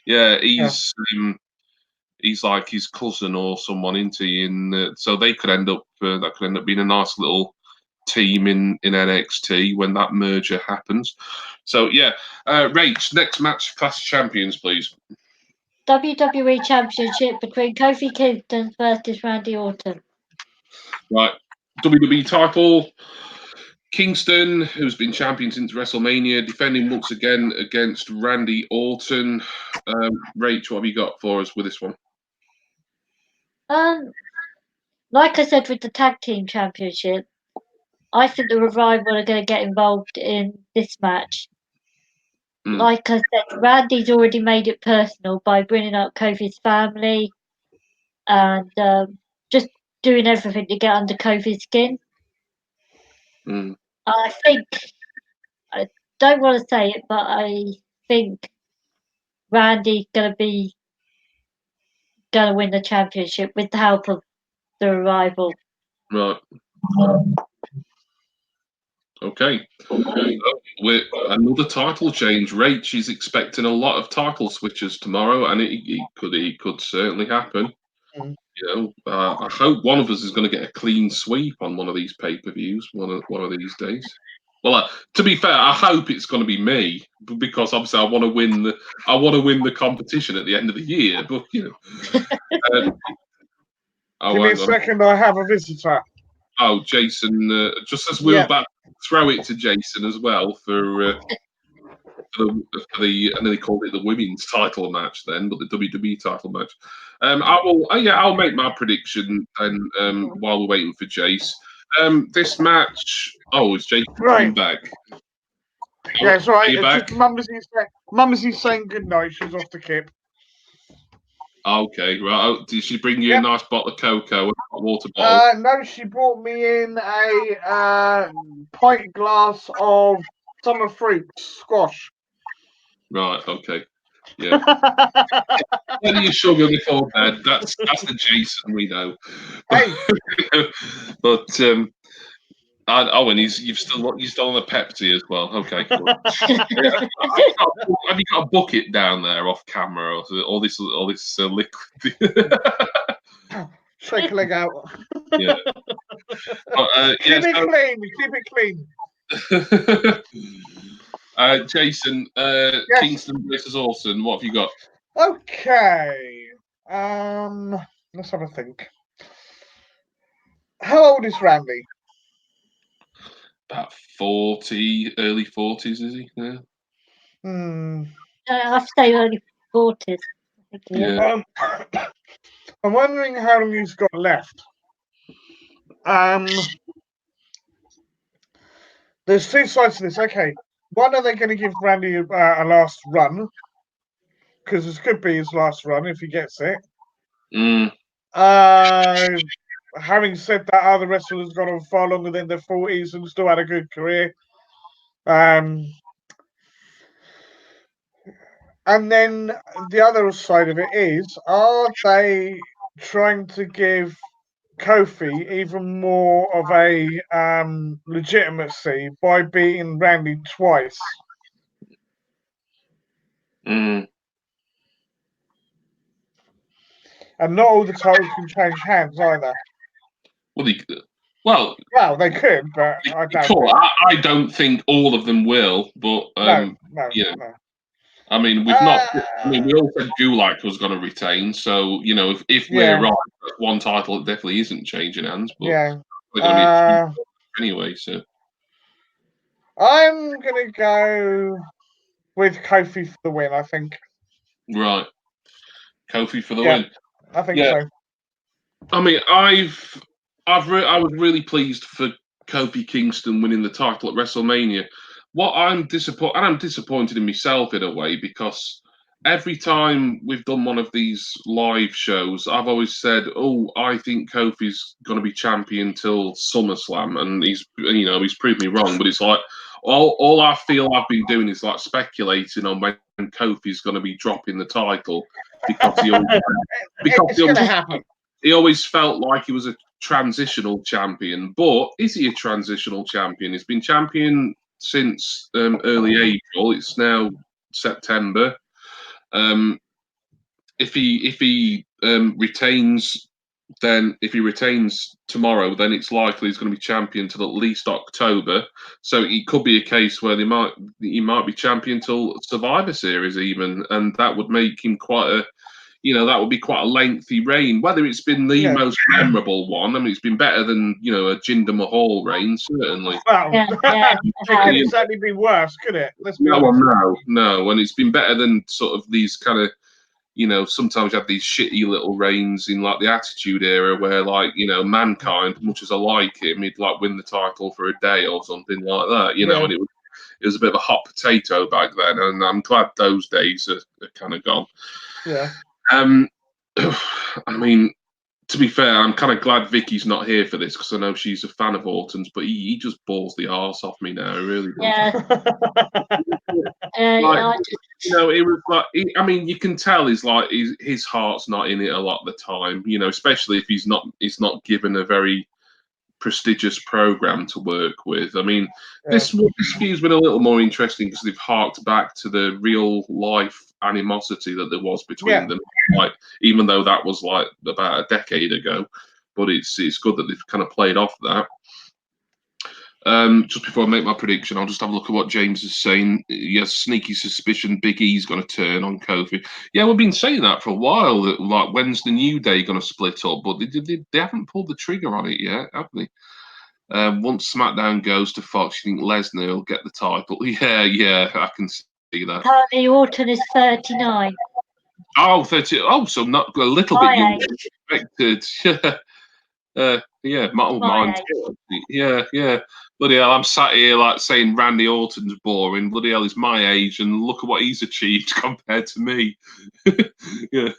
Yeah, he's like his cousin or someone, so they could end up being a nice little team in NXT when that merger happens. So yeah, Rach, next match, Clash of Champions, please. WWE Championship between Kofi Kingston versus Randy Orton. Right. WWE title. Kingston, who's been champion since WrestleMania, defending once again against Randy Orton. Rach, what have you got for us with this one? Like I said with the tag team championship, I think the Revival are going to get involved in this match. Like I said, Randy's already made it personal by bringing up Kofi's family and just doing everything to get under Kofi's skin. I think, I don't want to say it, but I think Randy's going to win the championship with the help of the Revival. Right. Okay. With another title change. Rach is expecting a lot of title switches tomorrow, and it could certainly happen. You know, I hope one of us is going to get a clean sweep on one of these pay-per-views one of these days. Well, to be fair, I hope it's going to be me because obviously I want to win the competition at the end of the year. But you know, give me a second. I have a visitor. Oh, Jason! Just as we were about to throw it to Jason as well for the and then they called it the women's title match then, but the WWE title match. I'll make my prediction then while we're waiting for Jace. This match. Oh, is Jason coming back? Yeah, it's right. Mumsy's saying goodnight. She's off to Kip. Okay, right. Did she bring you a nice bottle of cocoa and a water bottle? No, she brought me in a pint glass of summer fruit squash. Right. Okay. Yeah. Plenty of sugar before bed. That's the Jason we know. Hey. But and you're still on the Pepsi as well. Okay. Cool. Have you got a bucket down there off camera or all this liquid? Trickling out. Yeah. Keep it clean. Jason, Kingston versus Orson. What have you got? Okay. Let's have a think. How old is Randy? About 40, early 40s, is he? Yeah. I'd say early 40s. Yeah. I'm wondering how long he's got left. There's two sides to this. Okay. One, are they going to give Randy a last run? Because this could be his last run if he gets it. Having said that, other wrestlers gone on far longer than their 40s and still had a good career. And then the other side of it is, are they trying to give Kofi even more of a legitimacy by beating Randy twice? And not all the titles can change hands either. Well, they could, but I doubt it. I don't think all of them will, but no. I mean, we all said Gulak was going to retain, so you know, if we're right, one title definitely isn't changing hands. But we're going to be anyway. So I'm going to go with Kofi for the win. I think. Right, Kofi for the win. I think so. I mean, I was really pleased for Kofi Kingston winning the title at WrestleMania. I'm disappointed in myself in a way because every time we've done one of these live shows, I've always said, "Oh, I think Kofi's going to be champion till SummerSlam," and he's proved me wrong. But it's like all I feel I've been doing is like speculating on when Kofi's going to be dropping the title because he always felt like he was a transitional champion. But is he a transitional champion? He's been champion since early April. It's now September. If he retains, then if he retains tomorrow, then it's likely he's going to be champion till at least October. So it could be a case where he might be champion till Survivor Series even, and that would make him quite that would be quite a lengthy reign. Whether it's been the most memorable one, I mean, it's been better than a Jinder Mahal reign, certainly. Well, it could exactly be worse, could it? Let's be honest. No, and it's been better than sort of these kind of. Sometimes you have these shitty little reigns in like the Attitude Era where like, Mankind, much as I like him, he'd like win the title for a day or something like that, and it was a bit of a hot potato back then, and I'm glad those days are kind of gone. Yeah. I mean, to be fair, I'm kind of glad Vicky's not here for this because I know she's a fan of Orton's, but he just balls the arse off me now. He really does. It was like, I mean, you can tell he's like his heart's not in it a lot of the time. Especially if he's not given a very prestigious program to work with. I mean, this feud's been a little more interesting because they've harked back to the real life animosity that there was between them. Like, even though that was like about a decade ago, but it's good that they've kind of played off that. Just before I make my prediction, I'll just have a look at what James is saying. He has sneaky suspicion Big E's going to turn on Kofi. Yeah, we've been saying that for a while. That like, when's the New Day going to split up? But they haven't pulled the trigger on it yet, have they? Once SmackDown goes to Fox, you think Lesnar will get the title? Yeah, I can see that. Apparently, Orton is 39. Oh, 30. Oh, so not a little bit younger than expected. Mine too. Yeah. Bloody hell, I'm sat here like saying Randy Orton's boring. Bloody hell, he's my age, and look at what he's achieved compared to me. Yeah.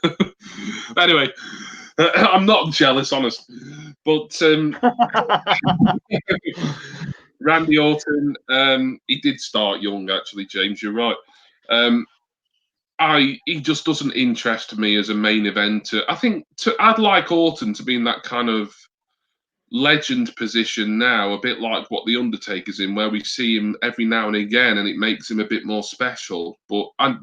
Anyway, I'm not jealous, honest. But Randy Orton, he did start young, actually, James. You're right. He just doesn't interest me as a main eventer. I think I'd like Orton to be in that kind of legend position now, a bit like what the Undertaker's in, where we see him every now and again, and it makes him a bit more special. But I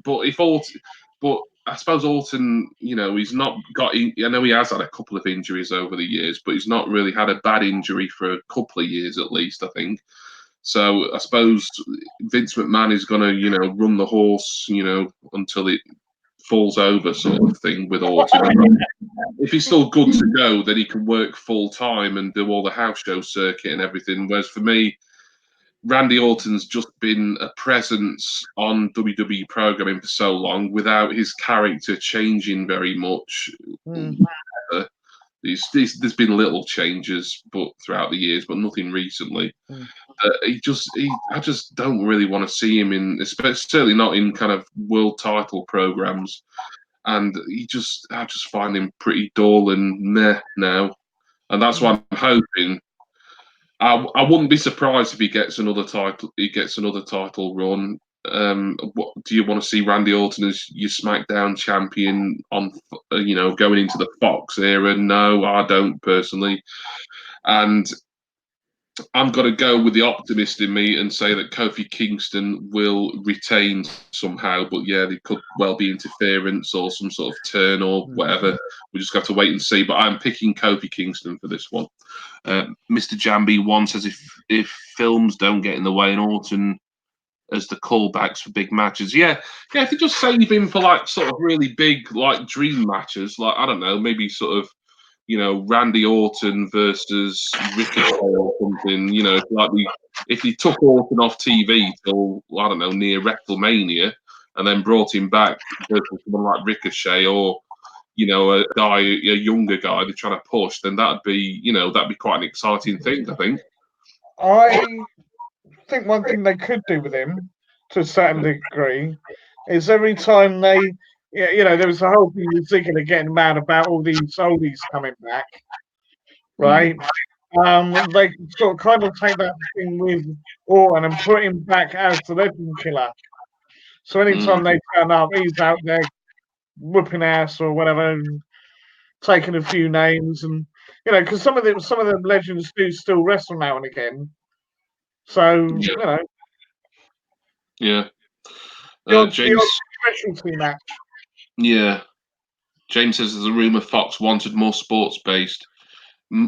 suppose Orton, he's not got. I know he has had a couple of injuries over the years, but he's not really had a bad injury for a couple of years at least, I think. So I suppose Vince McMahon is going to, run the horse, until it falls over, sort of thing with Orton. If he's still good to go, then he can work full time and do all the house show circuit and everything. Whereas for me, Randy Orton's just been a presence on WWE programming for so long without his character changing very much. There's been little changes, but throughout the years, but nothing recently. I just don't really want to see him in, certainly not in kind of world title programs. And I just find him pretty dull and meh now, and that's why I'm hoping. I wouldn't be surprised if he gets another title. He gets another title run. What do you want to see Randy Orton as your SmackDown champion on? Going into the Fox era? No, I don't personally. And I'm going to go with the optimist in me and say that Kofi Kingston will retain somehow. But yeah, there could well be interference or some sort of turn or whatever. We just have to wait and see. But I'm picking Kofi Kingston for this one. Mr. Jambi one says if films don't get in the way and Orton as the callbacks for big matches. Yeah. If you just save him for like sort of really big like dream matches, like I don't know, maybe sort of Randy Orton versus Ricochet or something. If he took Orton off TV till I don't know near WrestleMania and then brought him back versus someone like Ricochet or a younger guy they're trying to push, then that'd be quite an exciting thing. I think. I think one thing they could do with him, to a certain degree, is every time they. Yeah, there was a whole thing with Ziggler getting mad about all these oldies coming back, right? They sort of kind of take that thing with Orton and put him back as the legend killer. So anytime they turn up, he's out there whooping ass or whatever, and taking a few names, and because some of them legends do still wrestle now and again. So yeah. James specialty match. Yeah. James says there's a rumor Fox wanted more sports based.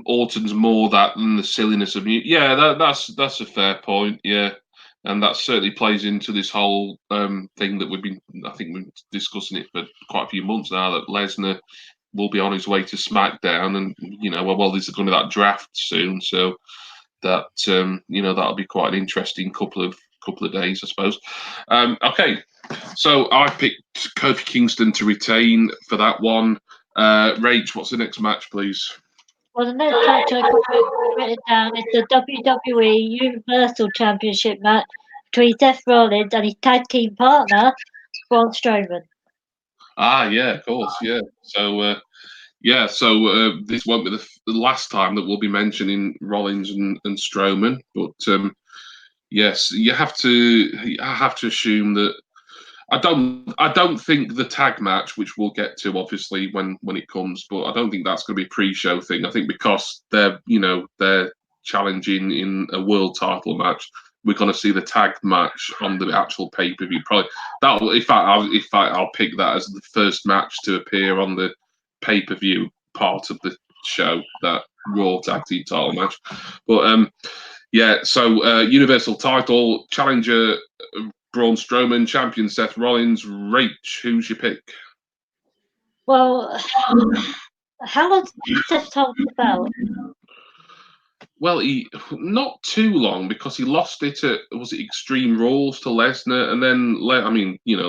Orton's more that than the silliness of you. Yeah, that's a fair point. Yeah. and that certainly plays into this whole thing that we've been discussing it for quite a few months now, that Lesnar will be on his way to SmackDown, and there's going to be that draft soon, so that that'll be quite an interesting couple of days, I suppose. Okay, so I picked Kofi Kingston to retain for that one. Rach, what's the next match, please? Well, the next match I got written down is the WWE Universal Championship match between Seth Rollins and his tag team partner, Braun Strowman. Yeah, of course, yeah. So, this won't be the last time that we'll be mentioning Rollins and Strowman, but yes, I have to assume that I don't think the tag match, which we'll get to obviously when it comes, but I don't think that's going to be a pre-show thing. I think because they're challenging in a world title match, we're going to see the tag match on the actual pay-per-view. Probably that. In fact, I'll pick that as the first match to appear on the pay-per-view part of the show, that Raw tag team title match. But so Universal title challenger Braun Strowman, champion Seth Rollins. Rach, who's your pick? Well, how long did Seth hold the belt? Well, he not too long, because he lost it at, was it Extreme Rules to Lesnar, and then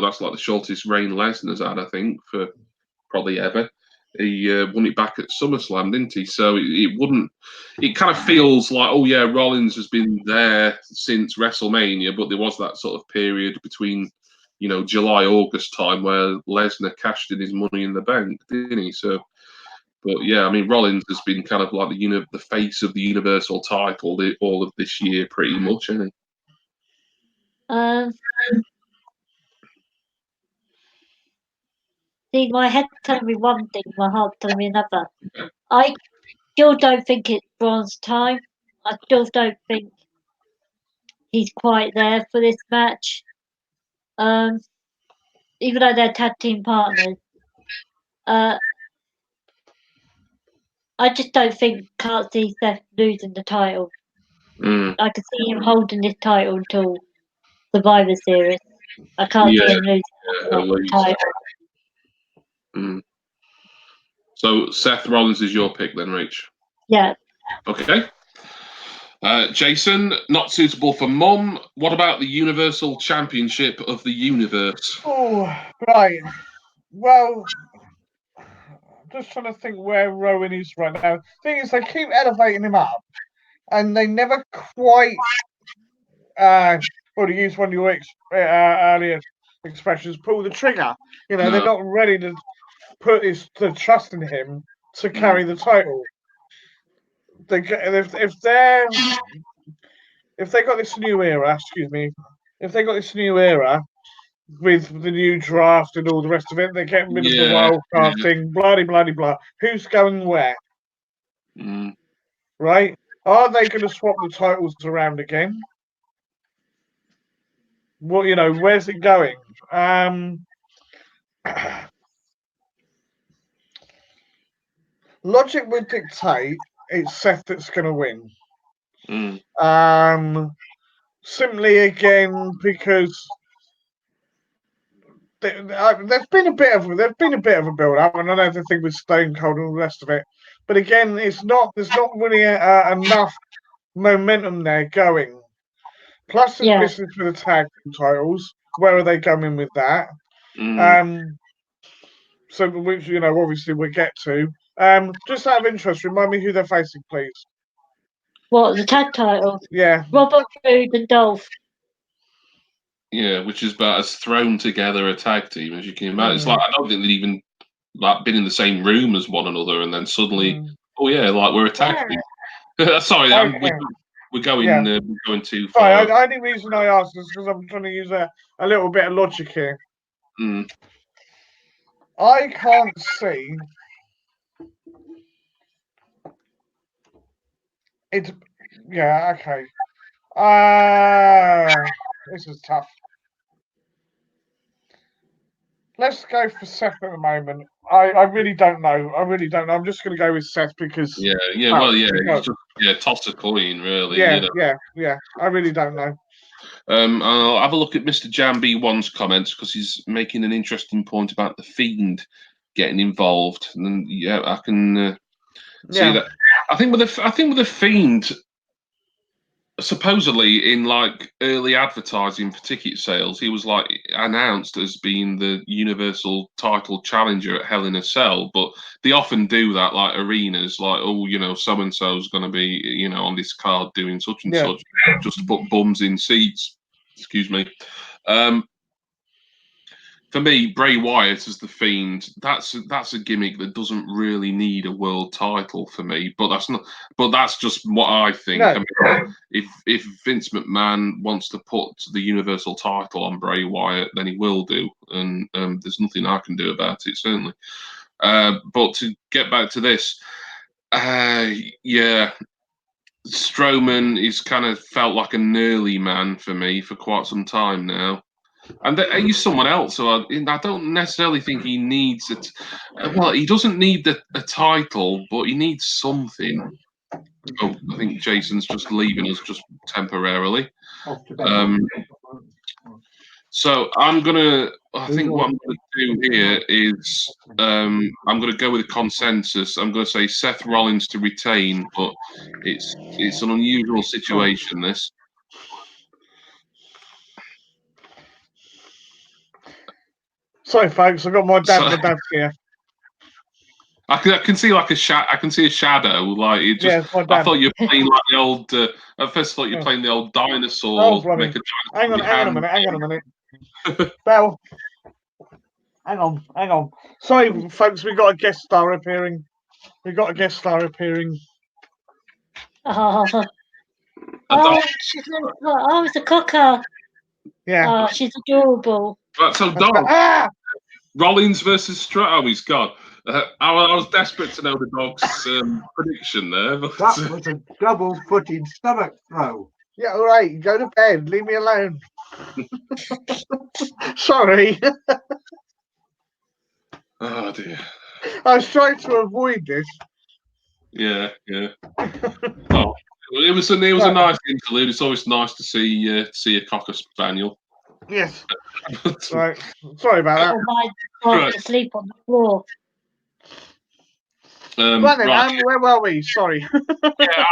that's like the shortest reign Lesnar's had, I think, for probably ever. He won it back at SummerSlam, didn't he? So it kind of feels like, oh yeah, Rollins has been there since WrestleMania, but there was that sort of period between, July, August time where Lesnar cashed in his Money in the Bank, didn't he? So, but yeah, Rollins has been kind of like the face of the Universal title all of this year, pretty much, hasn't he? See, my head's telling me one thing, my heart's telling me another. I still don't think it's Braun's time. I still don't think he's quite there for this match. Even though they're tag team partners. I just can't see Seth losing the title. I can see him holding this title until Survivor Series. I can't see him losing the title. So Seth Rollins is your pick then, Rach? Yeah. Okay. Jason, not suitable for Mum. What about the Universal Championship of the Universe? Oh, right. Well, I'm just trying to think where Rowan is right now. Thing is, they keep elevating him up, and they never quite. To use one of your earlier expressions, pull the trigger. They're not ready to put the trust in him to carry the title. If they got this new era, if they got this new era with the new draft and all the rest of it, they're getting rid of the wild card thing, blah, blah, blah. Who's going where? Right? Are they going to swap the titles around again? Well, where's it going? Logic would dictate it's Seth that's going to win. Simply again because there's been a bit of a build up, and I know the thing with Stone Cold and all the rest of it. But again, there's not really enough momentum there going. Plus, there's business for the tag titles. Where are they going with that? So, which obviously we'll get to. Just out of interest, remind me who they're facing, please. What, the tag titles? Yeah. Robert Roode and Dolph. Yeah, which is about as thrown together a tag team as you can imagine. It's like, I don't think they've even been in the same room as one another, and then suddenly, we're a tag team. Sorry, we're going too far. The only reason I asked is because I'm trying to use a little bit of logic here. I can't see it. Yeah, okay. This is tough. Let's go for Seth at the moment. I really don't know. I'm just going to go with Seth because. Toss a coin, really. Yeah. I really don't know. I'll have a look at Mr. Jamb1's comments because he's making an interesting point about the Fiend getting involved, and yeah, I can see that. I think with the Fiend, supposedly in like early advertising for ticket sales, he was like announced as being the Universal title challenger at Hell in a Cell, but they often do that, like arenas, like, oh, you know, so and so's going to be, you know, on this card doing such and such, just to put bums in seats. Excuse me. For me, Bray Wyatt as the Fiend, that's a gimmick that doesn't really need a world title for me. But that's just what I think. No. I mean, if Vince McMahon wants to put the Universal title on Bray Wyatt, then he will do, and there's nothing I can do about it, certainly. But to get back to this, yeah, Strowman is kind of felt like an early man for me for quite some time now. And he's someone else, so I don't necessarily think he needs it. Well, he doesn't need a title, but he needs something. Oh, I think Jason's just leaving us just temporarily. So I think what I'm gonna do here is I'm gonna go with a consensus. I'm gonna say Seth Rollins to retain, but it's an unusual situation, this. Sorry, folks. I got my dad's here. I can see like I can see a shadow. Like it just. I thought you were playing like the old. At first, I thought you were playing the old dinosaur. Oh, hang on a minute. Bell. Hang on. Sorry, folks. We got a guest star appearing. Oh, it's a cocker. Yeah. Oh, she's adorable. Right, so dog. Rollins versus Strowman. Oh, he's gone. I was desperate to know the dog's prediction there. But... That was a double-footed stomach throw. Yeah, all right. Go to bed. Leave me alone. Sorry. Oh dear. I was trying to avoid this. Yeah. Oh, it was a nice interlude. It's always nice to see a cocker spaniel. Yes. Right. Sorry about that. Oh my God, to sleep on the floor. Where were we? Sorry. Yeah,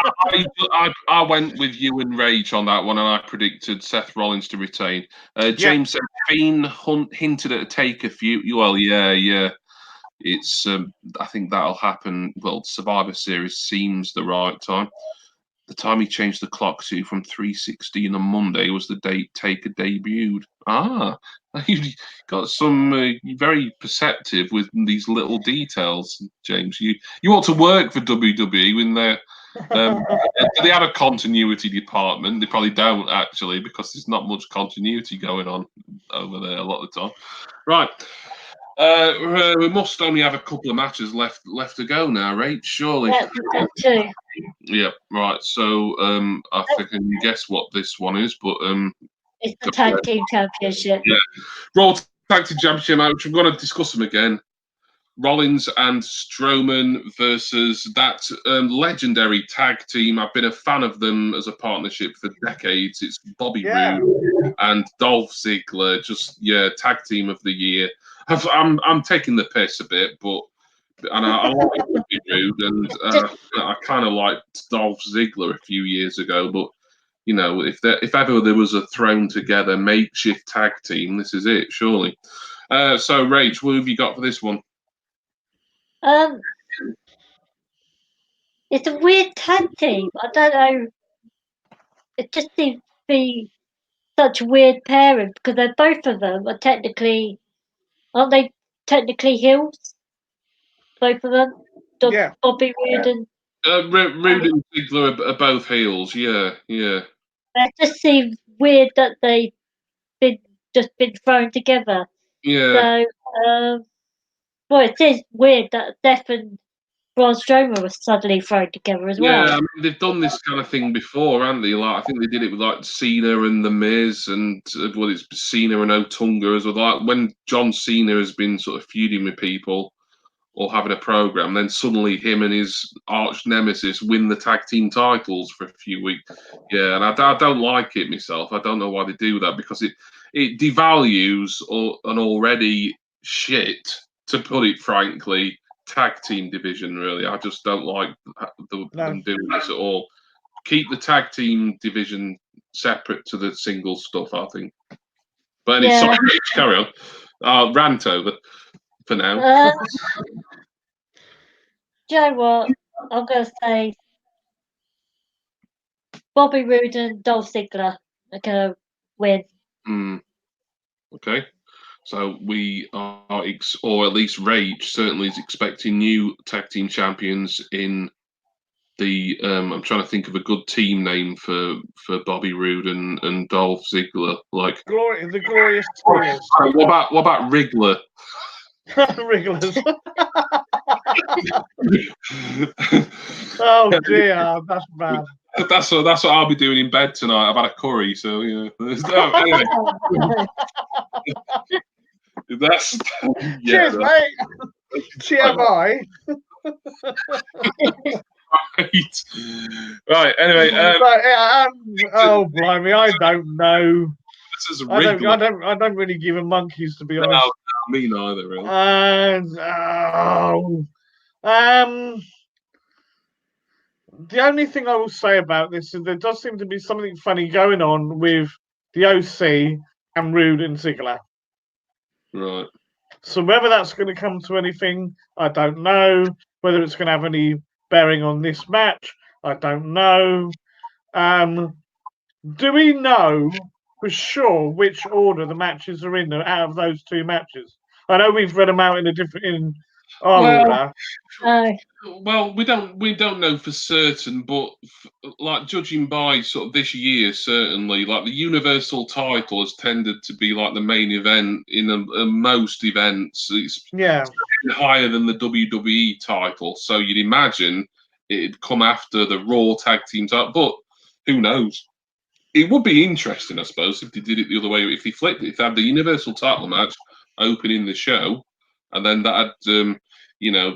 I went with you and Rage on that one, and I predicted Seth Rollins to retain. James said Fiend hinted at a take a few. Well, yeah. It's I think that'll happen. Well, Survivor Series seems the right time. The time he changed the clock to from 3:16 on Monday was the date Taker debuted. You got some very perceptive with these little details, James. You ought to work for WWE when they have a continuity department. They probably don't actually, because there's not much continuity going on over there a lot of the time. Right. We must only have a couple of matches left to go now, right? Surely. Yeah, we've got two. Yeah, right. So I think I can guess what this one is, but it's the Tag Team Championship. Yeah, Raw Tag Team Championship match. We're going to discuss them again. Rollins and Strowman versus that legendary tag team. I've been a fan of them as a partnership for decades. It's Bobby Roode and Dolph Ziggler. Just tag team of the year. I'm taking the piss a bit, but I like Bobby Roode, and I kind of liked Dolph Ziggler a few years ago. But you know, if ever there was a thrown together makeshift tag team, this is it, surely. So, Rach, what have you got for this one? It's a weird tag team. I don't know. It just seems to be such a weird pairing because both of them are aren't they technically heels? Both of them? Bobby Roode and... Roode and Ziggler are both heels, yeah. It just seems weird that they've been thrown together. Yeah. So, it is weird that Steph and Braun Strowman was suddenly thrown together as well. Yeah, I mean, they've done this kind of thing before, haven't they? Like, I think they did it with like Cena and The Miz, and it's Cena and Otunga as well. Like when John Cena has been sort of feuding with people, or having a program, then suddenly him and his arch nemesis win the tag team titles for a few weeks. Yeah, and I don't like it myself. I don't know why they do that, because it devalues an already shit, to put it frankly, tag team division. Really, I just don't like them doing this at all. Keep the tag team division separate to the single stuff, I think. But anyway, sorry, carry on. I'll rant over for now. Do you know what? I'm going to say Bobby Roode and Dolph Ziggler are going to win. Okay. So we are, or at least Rage certainly is expecting new tag team champions in the. I'm trying to think of a good team name for Bobby Roode and Dolph Ziggler. Like the Glorious Tears. What about Wriggler? Wrigglers. Oh dear, that's bad. That's what I'll be doing in bed tonight. I've had a curry, so yeah. Anyway. That's cheers, mate. TMI. Right. Anyway. Oh blimey, I don't know. This is I don't really give a monkeys, to be honest. No, me neither, really. The only thing I will say about this is there does seem to be something funny going on with the OC and Roode and Ziggler. Right. So whether that's going to come to anything, I don't know. Whether it's going to have any bearing on this match, I don't know. Do we know for sure which order the matches are in out of those two matches? I know we've read them out in order. Well, we don't know for certain, but like judging by sort of this year, certainly, like the Universal title has tended to be like the main event in most events. It's higher than the WWE title, so you'd imagine it'd come after the Raw tag team title. But who knows? It would be interesting, I suppose, if they did it the other way. If they flipped it, if they had the Universal title match opening the show, and then that had,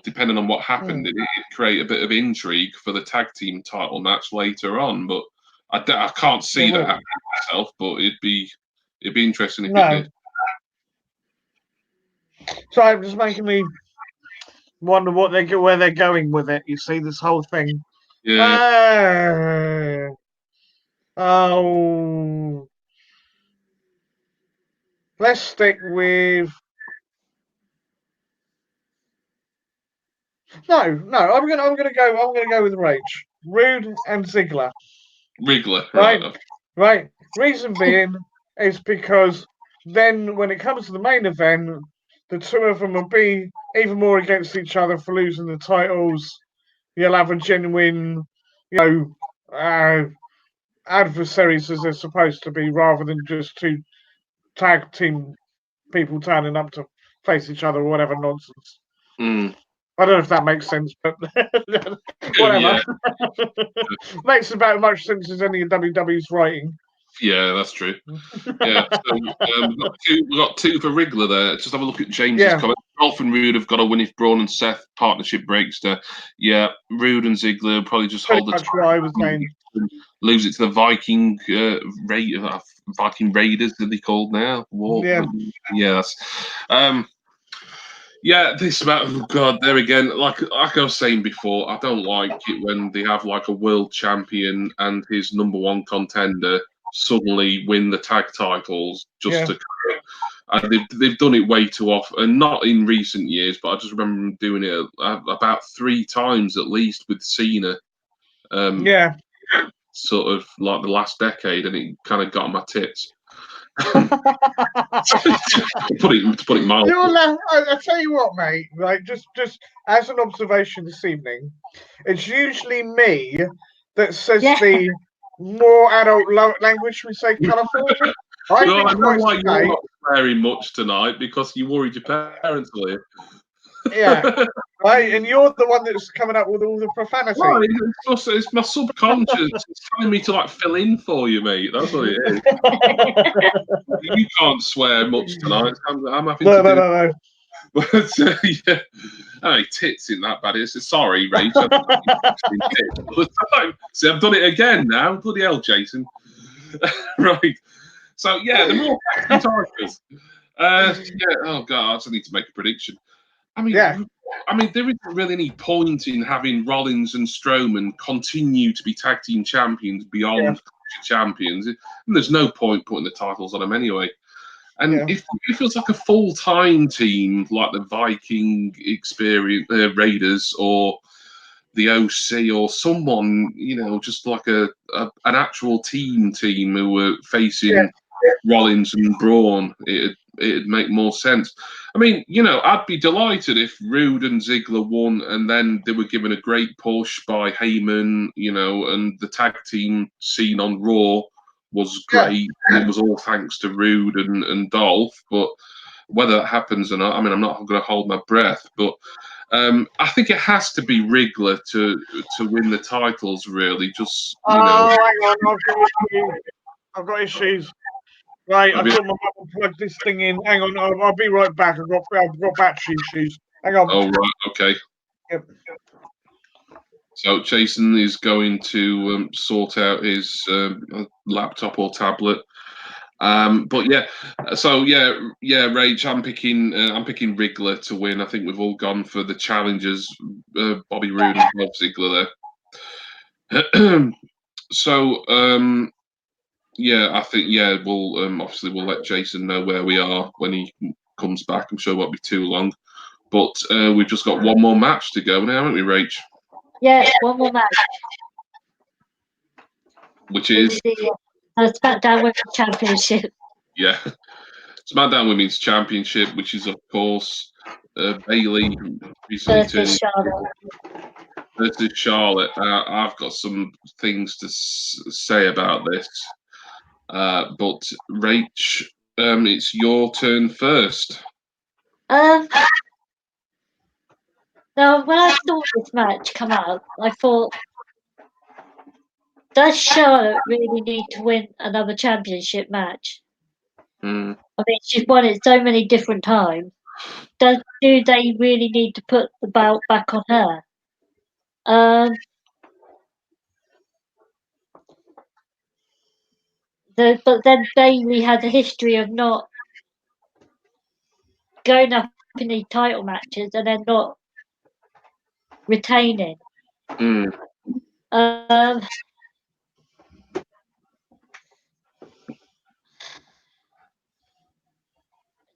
depending on what happened, it'd create a bit of intrigue for the tag team title match later on. But I can't see that happening myself. But it'd be interesting if it did. So I'm just making me wonder where they're going with it. You see, this whole thing. Yeah. Let's stick with. No. I'm gonna go with Rage, Roode and Ziggler. Right. Reason being is because then when it comes to the main event, the two of them will be even more against each other for losing the titles. You'll have a genuine, adversaries as they're supposed to be, rather than just two tag team people turning up to face each other or whatever nonsense. I don't know if that makes sense, but whatever. Makes about as much sense as any of WWE's writing. Yeah, that's true. Yeah, so we've got two for Wriggler there. Just have a look at James's comment. Dolph and Roode have got to win if Braun and Seth partnership breaks down. Yeah, Roode and Ziggler probably just hold the title, lose it to the Viking Raiders, that they called now. This match. Oh God, there again. Like I was saying before, I don't like it when they have like a world champion and his number one contender suddenly win the tag titles just to. They've done it way too often, and not in recent years, but I just remember them doing it about 3 times at least with Cena. Sort of like the last decade, and it kind of got on my tits. to put it mildly. I tell you what, mate. Right, just as an observation this evening, it's usually me that says the more adult language. We say colourful. I know why you're not very much tonight, because you worried your parents were here. Yeah, right, and you're the one that's coming up with all the profanity. Well, it's my subconscious. It's telling me to fill in for you, mate. That's what it is. You can't swear much tonight. I'm happy to do. No. But yeah, oh, tits in that bad. It's sorry, Rach. See, I've done it again now. Bloody hell, Jason. Right. So yeah, the more titles. Yeah. Oh god, I just need to make a prediction. I mean, there isn't really any point in having Rollins and Strowman continue to be tag team champions beyond champions. And there's no point putting the titles on them anyway. And if it feels like a full-time team, like the Viking Experience Raiders or the OC or someone, just like an actual team who were facing Rollins and Braun, it'd make more sense. I mean, I'd be delighted if Rude and Ziggler won and then they were given a great push by Heyman, and the tag team scene on Raw was great. And it was all thanks to Rude and Dolph. But whether that happens or not, I mean, I'm not going to hold my breath. But I think it has to be Riggler to win the titles, really. Just, hang on, I've got issues. Right, I thought my mum plugged this thing in. Hang on, I'll be right back. I've got battery issues. Hang on. Oh, right, okay. Yep. So Jason is going to sort out his laptop or tablet. But yeah, so Rage. I'm picking Riggler to win. I think we've all gone for the challengers, Bobby Roode and Bob Ziggler there. So I think we'll obviously we'll let Jason know where we are when he comes back. I'm sure it won't be too long. But we've just got one more match to go now, haven't we, Rach? Yeah, one more match. Which is the SmackDown Women's Championship. Yeah, SmackDown Women's Championship, which is of course Bayley versus Charlotte. I've got some things to say about this, but Rach, it's your turn first. Now, when I saw this match come out, I thought, does Charlotte really need to win another championship match? I mean, she's won it so many different times. Do they really need to put the belt back on her? But then Bayley has a history of not going up in the title matches and then not retaining.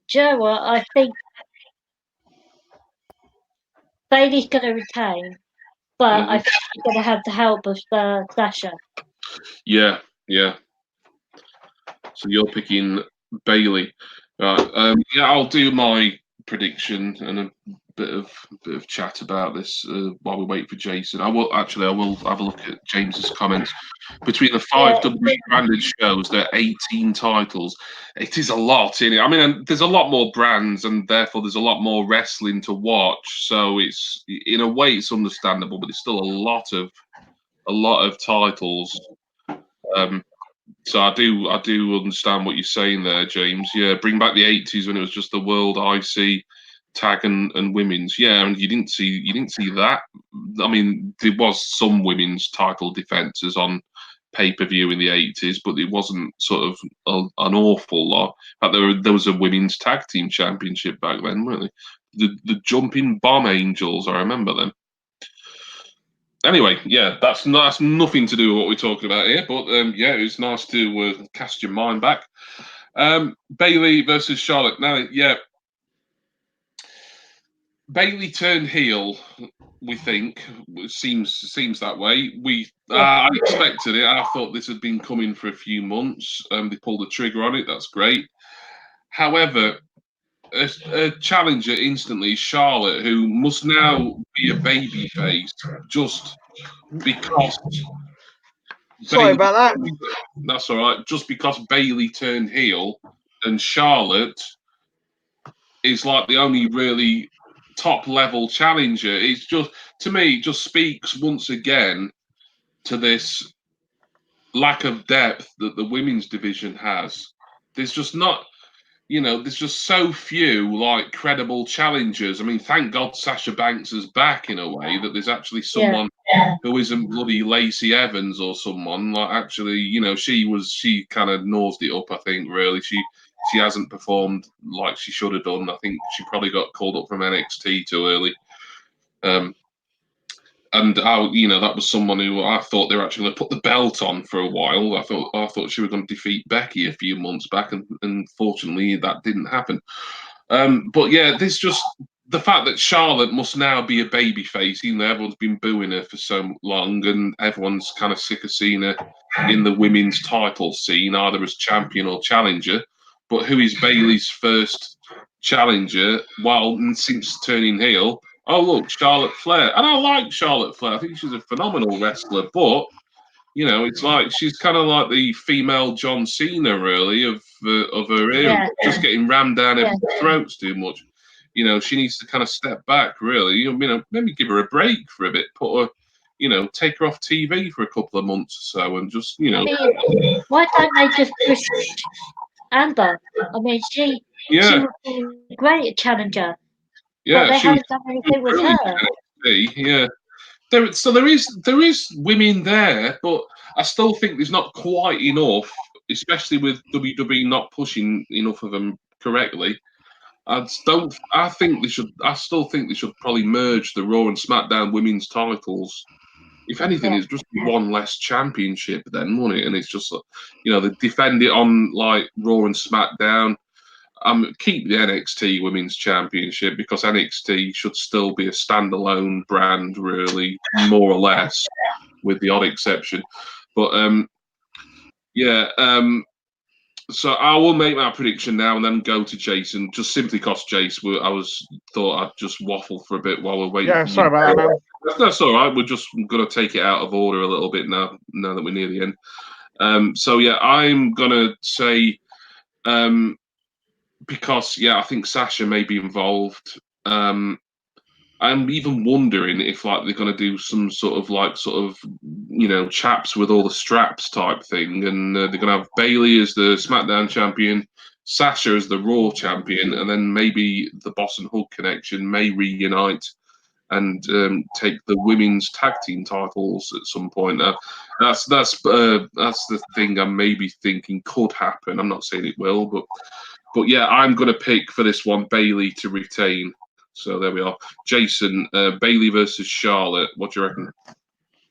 Joe, I think Bayley's going to retain, but I think she's going to have the help of Sasha. Yeah. So you're picking Bayley, right? I'll do my prediction and a bit of chat about this while we wait for Jason. I will have a look at James's comments. Between the 5 WWE branded shows, there are 18 titles. It is a lot, isn't it? I mean, there's a lot more brands, and therefore there's a lot more wrestling to watch. So it's, in a way, it's understandable, but it's still a lot of titles. So I do understand what you're saying there, James. Yeah, bring back the 80s when it was just the World IC tag and women's. Yeah, and you didn't see that. I mean, there was some women's title defenses on pay-per-view in the 80s, but it wasn't sort of an awful lot. In fact, there was a women's tag team championship back then, weren't there? The Jumping Bomb Angels, I remember them. Anyway, yeah, that's nothing to do with what we're talking about here, but it's nice to cast your mind back. Bayley versus Charlotte. Now, Bayley turned heel. We think it seems that way. I expected it. I thought this had been coming for a few months. They pulled the trigger on it. That's great. However, a challenger instantly, Charlotte, who must now be a baby face just because. Sorry about that. That's all right. Just because Bayley turned heel and Charlotte is like the only really top level challenger, it's just, to me, it just speaks once again to this lack of depth that the women's division has. There's just not. you know, there's just so few like credible challengers. I mean, thank God Sasha Banks is back in a way that there's actually someone who isn't bloody Lacey Evans or someone like actually, you know, she kind of nosed it up. I think really she hasn't performed like she should have done. I think she probably got called up from NXT too early. And you know, that was someone who I thought they were actually going to put the belt on for a while. I thought she was going to defeat Becky a few months back, and fortunately that didn't happen. But yeah, this just the fact that Charlotte must now be a babyface, even though everyone's been booing her for so long, and everyone's kind of sick of seeing her in the women's title scene, either as champion or challenger. But who is Bayley's first challenger? Well, since turning heel. Oh, look, Charlotte Flair. And I like Charlotte Flair. I think she's a phenomenal wrestler. But, you know, it's like she's kind of like the female John Cena, really, of her era. Just getting rammed down everyone's throats too much. You know, she needs to kind of step back, really. You know, maybe give her a break for a bit. Put her, you know, take her off TV for a couple of months or so and just, you know. I mean, why don't they just push Amber? I mean, she would be a great challenger. Yeah, but they haven't done anything with her. Yeah. There is women there, but I still think there's not quite enough, especially with WWE not pushing enough of them correctly. I still think they should probably merge the Raw and SmackDown women's titles. If anything, it's just one less championship then, wouldn't it? And it's just, you know, they defend it on like Raw and SmackDown. Keep the NXT Women's Championship because NXT should still be a standalone brand, really, more or less, with the odd exception. But so I will make my prediction now and then go to Jason, just simply because Jace, thought I'd just waffle for a bit while we're waiting. Yeah, sorry about that, man. That's all right. We're just going to take it out of order a little bit now that we're near the end. So yeah, I'm going to say. Because I think Sasha may be involved. I'm even wondering if like they're going to do some sort of you know chaps with all the straps type thing, and they're going to have Bayley as the SmackDown champion, Sasha as the Raw champion, and then maybe the Boss and Hook connection may reunite and take the women's tag team titles at some point. That's the thing I'm maybe thinking could happen. I'm not saying it will, but yeah, I'm going to pick for this one Bayley to retain. So there we are. Jason, Bayley versus Charlotte. What do you reckon?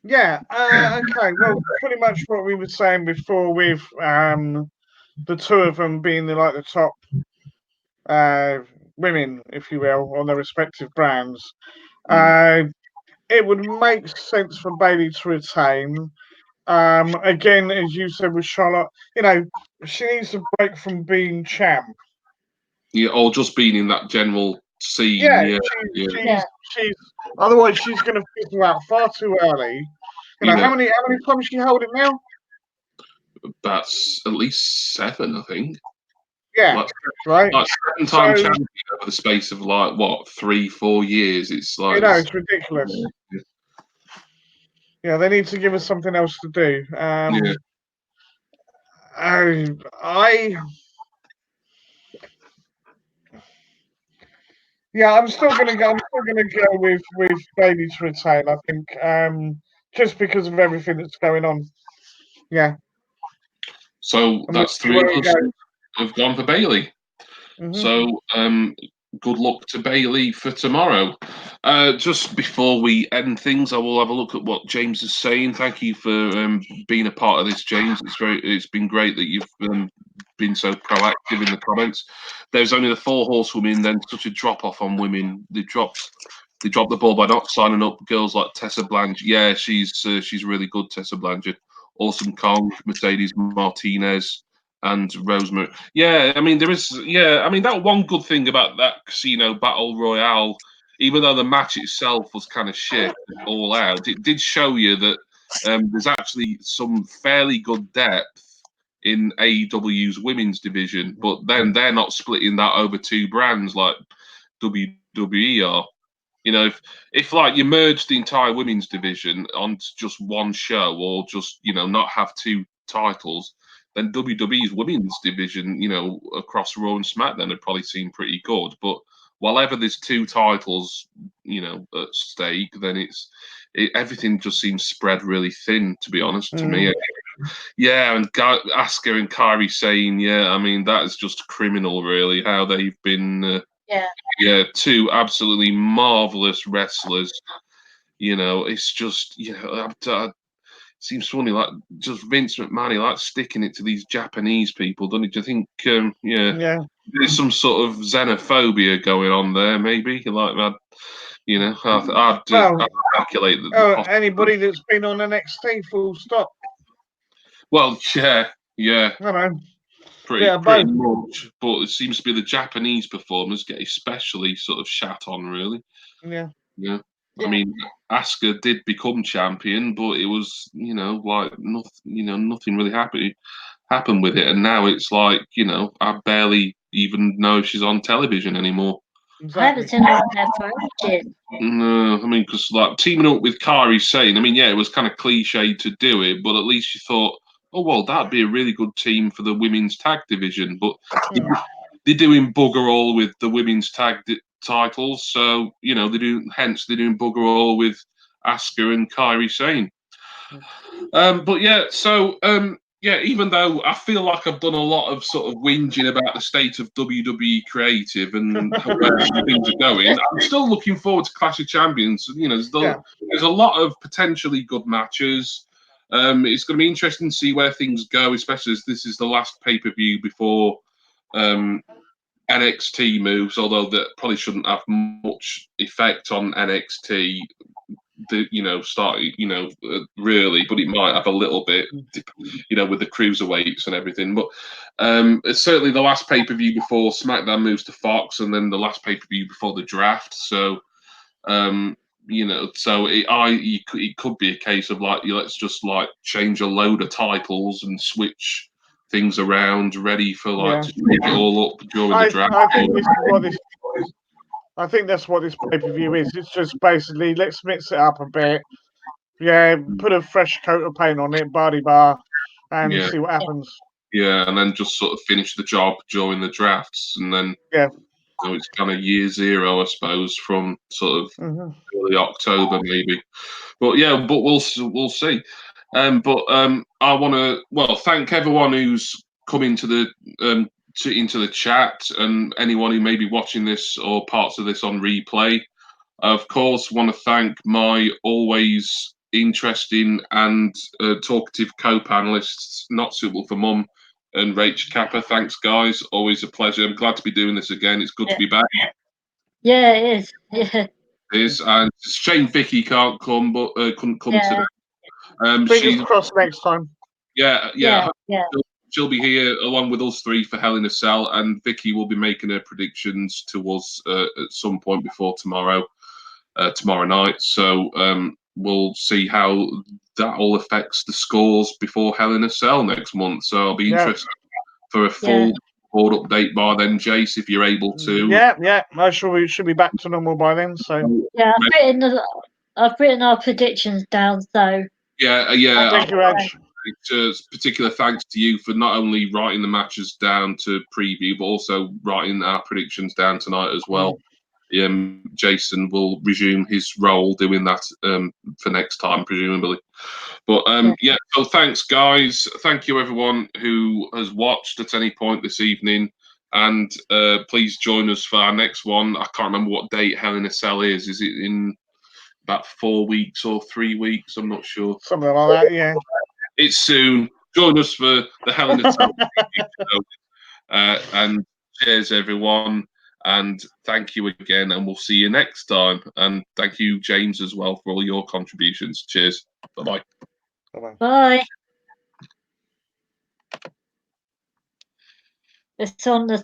Yeah. Okay. Well, pretty much what we were saying before with the two of them being the top women, if you will, on their respective brands. It would make sense for Bayley to retain. Again, as you said with Charlotte, you know, she needs to break from being champ. Yeah, or just being in that general scene. She's otherwise she's going to fizzle out far too early. You know, how many times she held it now? That's at least 7, I think. Yeah, right. Like 7-time champion over the space of 3-4 years. It's like it's ridiculous. Yeah, they need to give us something else to do. I'm still gonna go with Bayley to retain. I think just because of everything that's going on. Yeah. So that's 3 of us have gone for Bayley. Mm-hmm. So good luck to Bayley for tomorrow. Just before we end things, I will have a look at what James is saying. Thank you for being a part of this, James. It's been great that you've been so proactive in the comments. There's only the 4 horsewomen, then such a drop off on women. They dropped the ball by not signing up girls like Tessa Blanchard. Yeah, she's really good, Tessa Blanchard. Awesome Kong, Mercedes Martinez, and Rosemary. Yeah, I mean, there is. Yeah, I mean, that one good thing about that Casino Battle Royale, even though the match itself was kind of shit all out, it did show you that there's actually some fairly good depth in AEW's women's division, but then they're not splitting that over 2 brands like WWE are. You know, if like you merge the entire women's division onto just one show, or just not have 2 titles, then WWE's women's division, you know, across Raw and SmackDown had probably seemed pretty good. But whenever there's 2 titles, you know, at stake, then everything just seems spread really thin, to be honest, to me. Yeah, and Asuka and Kairi Sane, yeah, I mean, that is just criminal, really, how they've been, 2 absolutely marvelous wrestlers. You know, it's just, you know, seems funny, like just Vince McMahon, he likes sticking it to these Japanese people, doesn't he? Do you think, there's some sort of xenophobia going on there, maybe? Like that, you know, I'd calculate that. Anybody that's been on NXT, full stop. Well, yeah. I know. Pretty much, but it seems to be the Japanese performers get especially sort of shat on, really. Yeah. I mean, Asuka did become champion, but it was, you know, like nothing really happened with it, and now it's like, you know, I barely even know if she's on television anymore. Exactly. I haven't seen her on there for ages. No, I mean, because like teaming up with Kairi Sane, I mean, yeah, it was kind of cliche to do it, but at least you thought, oh well, that'd be a really good team for the women's tag division. But they're doing bugger all with the women's tag titles, so you know they're doing bugger all with Asuka and Kairi Sane. But yeah, so yeah, even though I feel like I've done a lot of sort of whinging about the state of WWE creative and where things are going, I'm still looking forward to Clash of Champions. You know, there's a lot of potentially good matches. It's going to be interesting to see where things go, especially as this is the last pay-per-view before NXT moves, although that probably shouldn't have much effect on NXT. Really, but it might have a little bit, you know, with the cruiserweights and everything. But it's certainly the last pay-per-view before SmackDown moves to Fox, and then the last pay-per-view before the draft. So, you know, so it could be a case of like, let's just like change a load of titles and switch things around, ready for like to make it all up during the draft. I think that's what this pay-per-view is. It's just basically, let's mix it up a bit. Yeah, put a fresh coat of paint on it, and see what happens. Yeah, and then just sort of finish the job during the drafts, and then so it's kind of year 0, I suppose, from sort of early October maybe. But yeah, but we'll see. I want to thank everyone who's come into the chat, and anyone who may be watching this or parts of this on replay. Of course, want to thank my always interesting and talkative co-panelists, Not Suitable for Mum and Rach Kappa. Thanks, guys. Always a pleasure. I'm glad to be doing this again. It's good to be back. Yeah, it is. Yeah. It is. And it's a shame Vicky can't come, but couldn't come today. Fingers crossed next time. Yeah. She'll be here along with us 3 for Hell in a Cell, and Vicky will be making her predictions to us at some point before tomorrow night. So we'll see how that all affects the scores before Hell in a Cell next month. So I'll be interested for a full board update by then, Jace, if you're able to. Yeah. I'm sure we should be back to normal by then. So yeah, I've written our predictions down. So yeah. Thank you, Reg. Particular thanks to you for not only writing the matches down to preview, but also writing our predictions down tonight as well. Jason will resume his role doing that for next time, presumably. But so thanks, guys. Thank you, everyone who has watched at any point this evening. And please join us for our next one. I can't remember what date Hell in a Cell is. Is it in about 4 weeks or 3 weeks? I'm not sure. Something like that, yeah. It's soon. Join us for the Hell in a Cell. And cheers, everyone. And thank you again, and we'll see you next time. And thank you, James, as well, for all your contributions. Cheers. Bye-bye. Bye. It's on the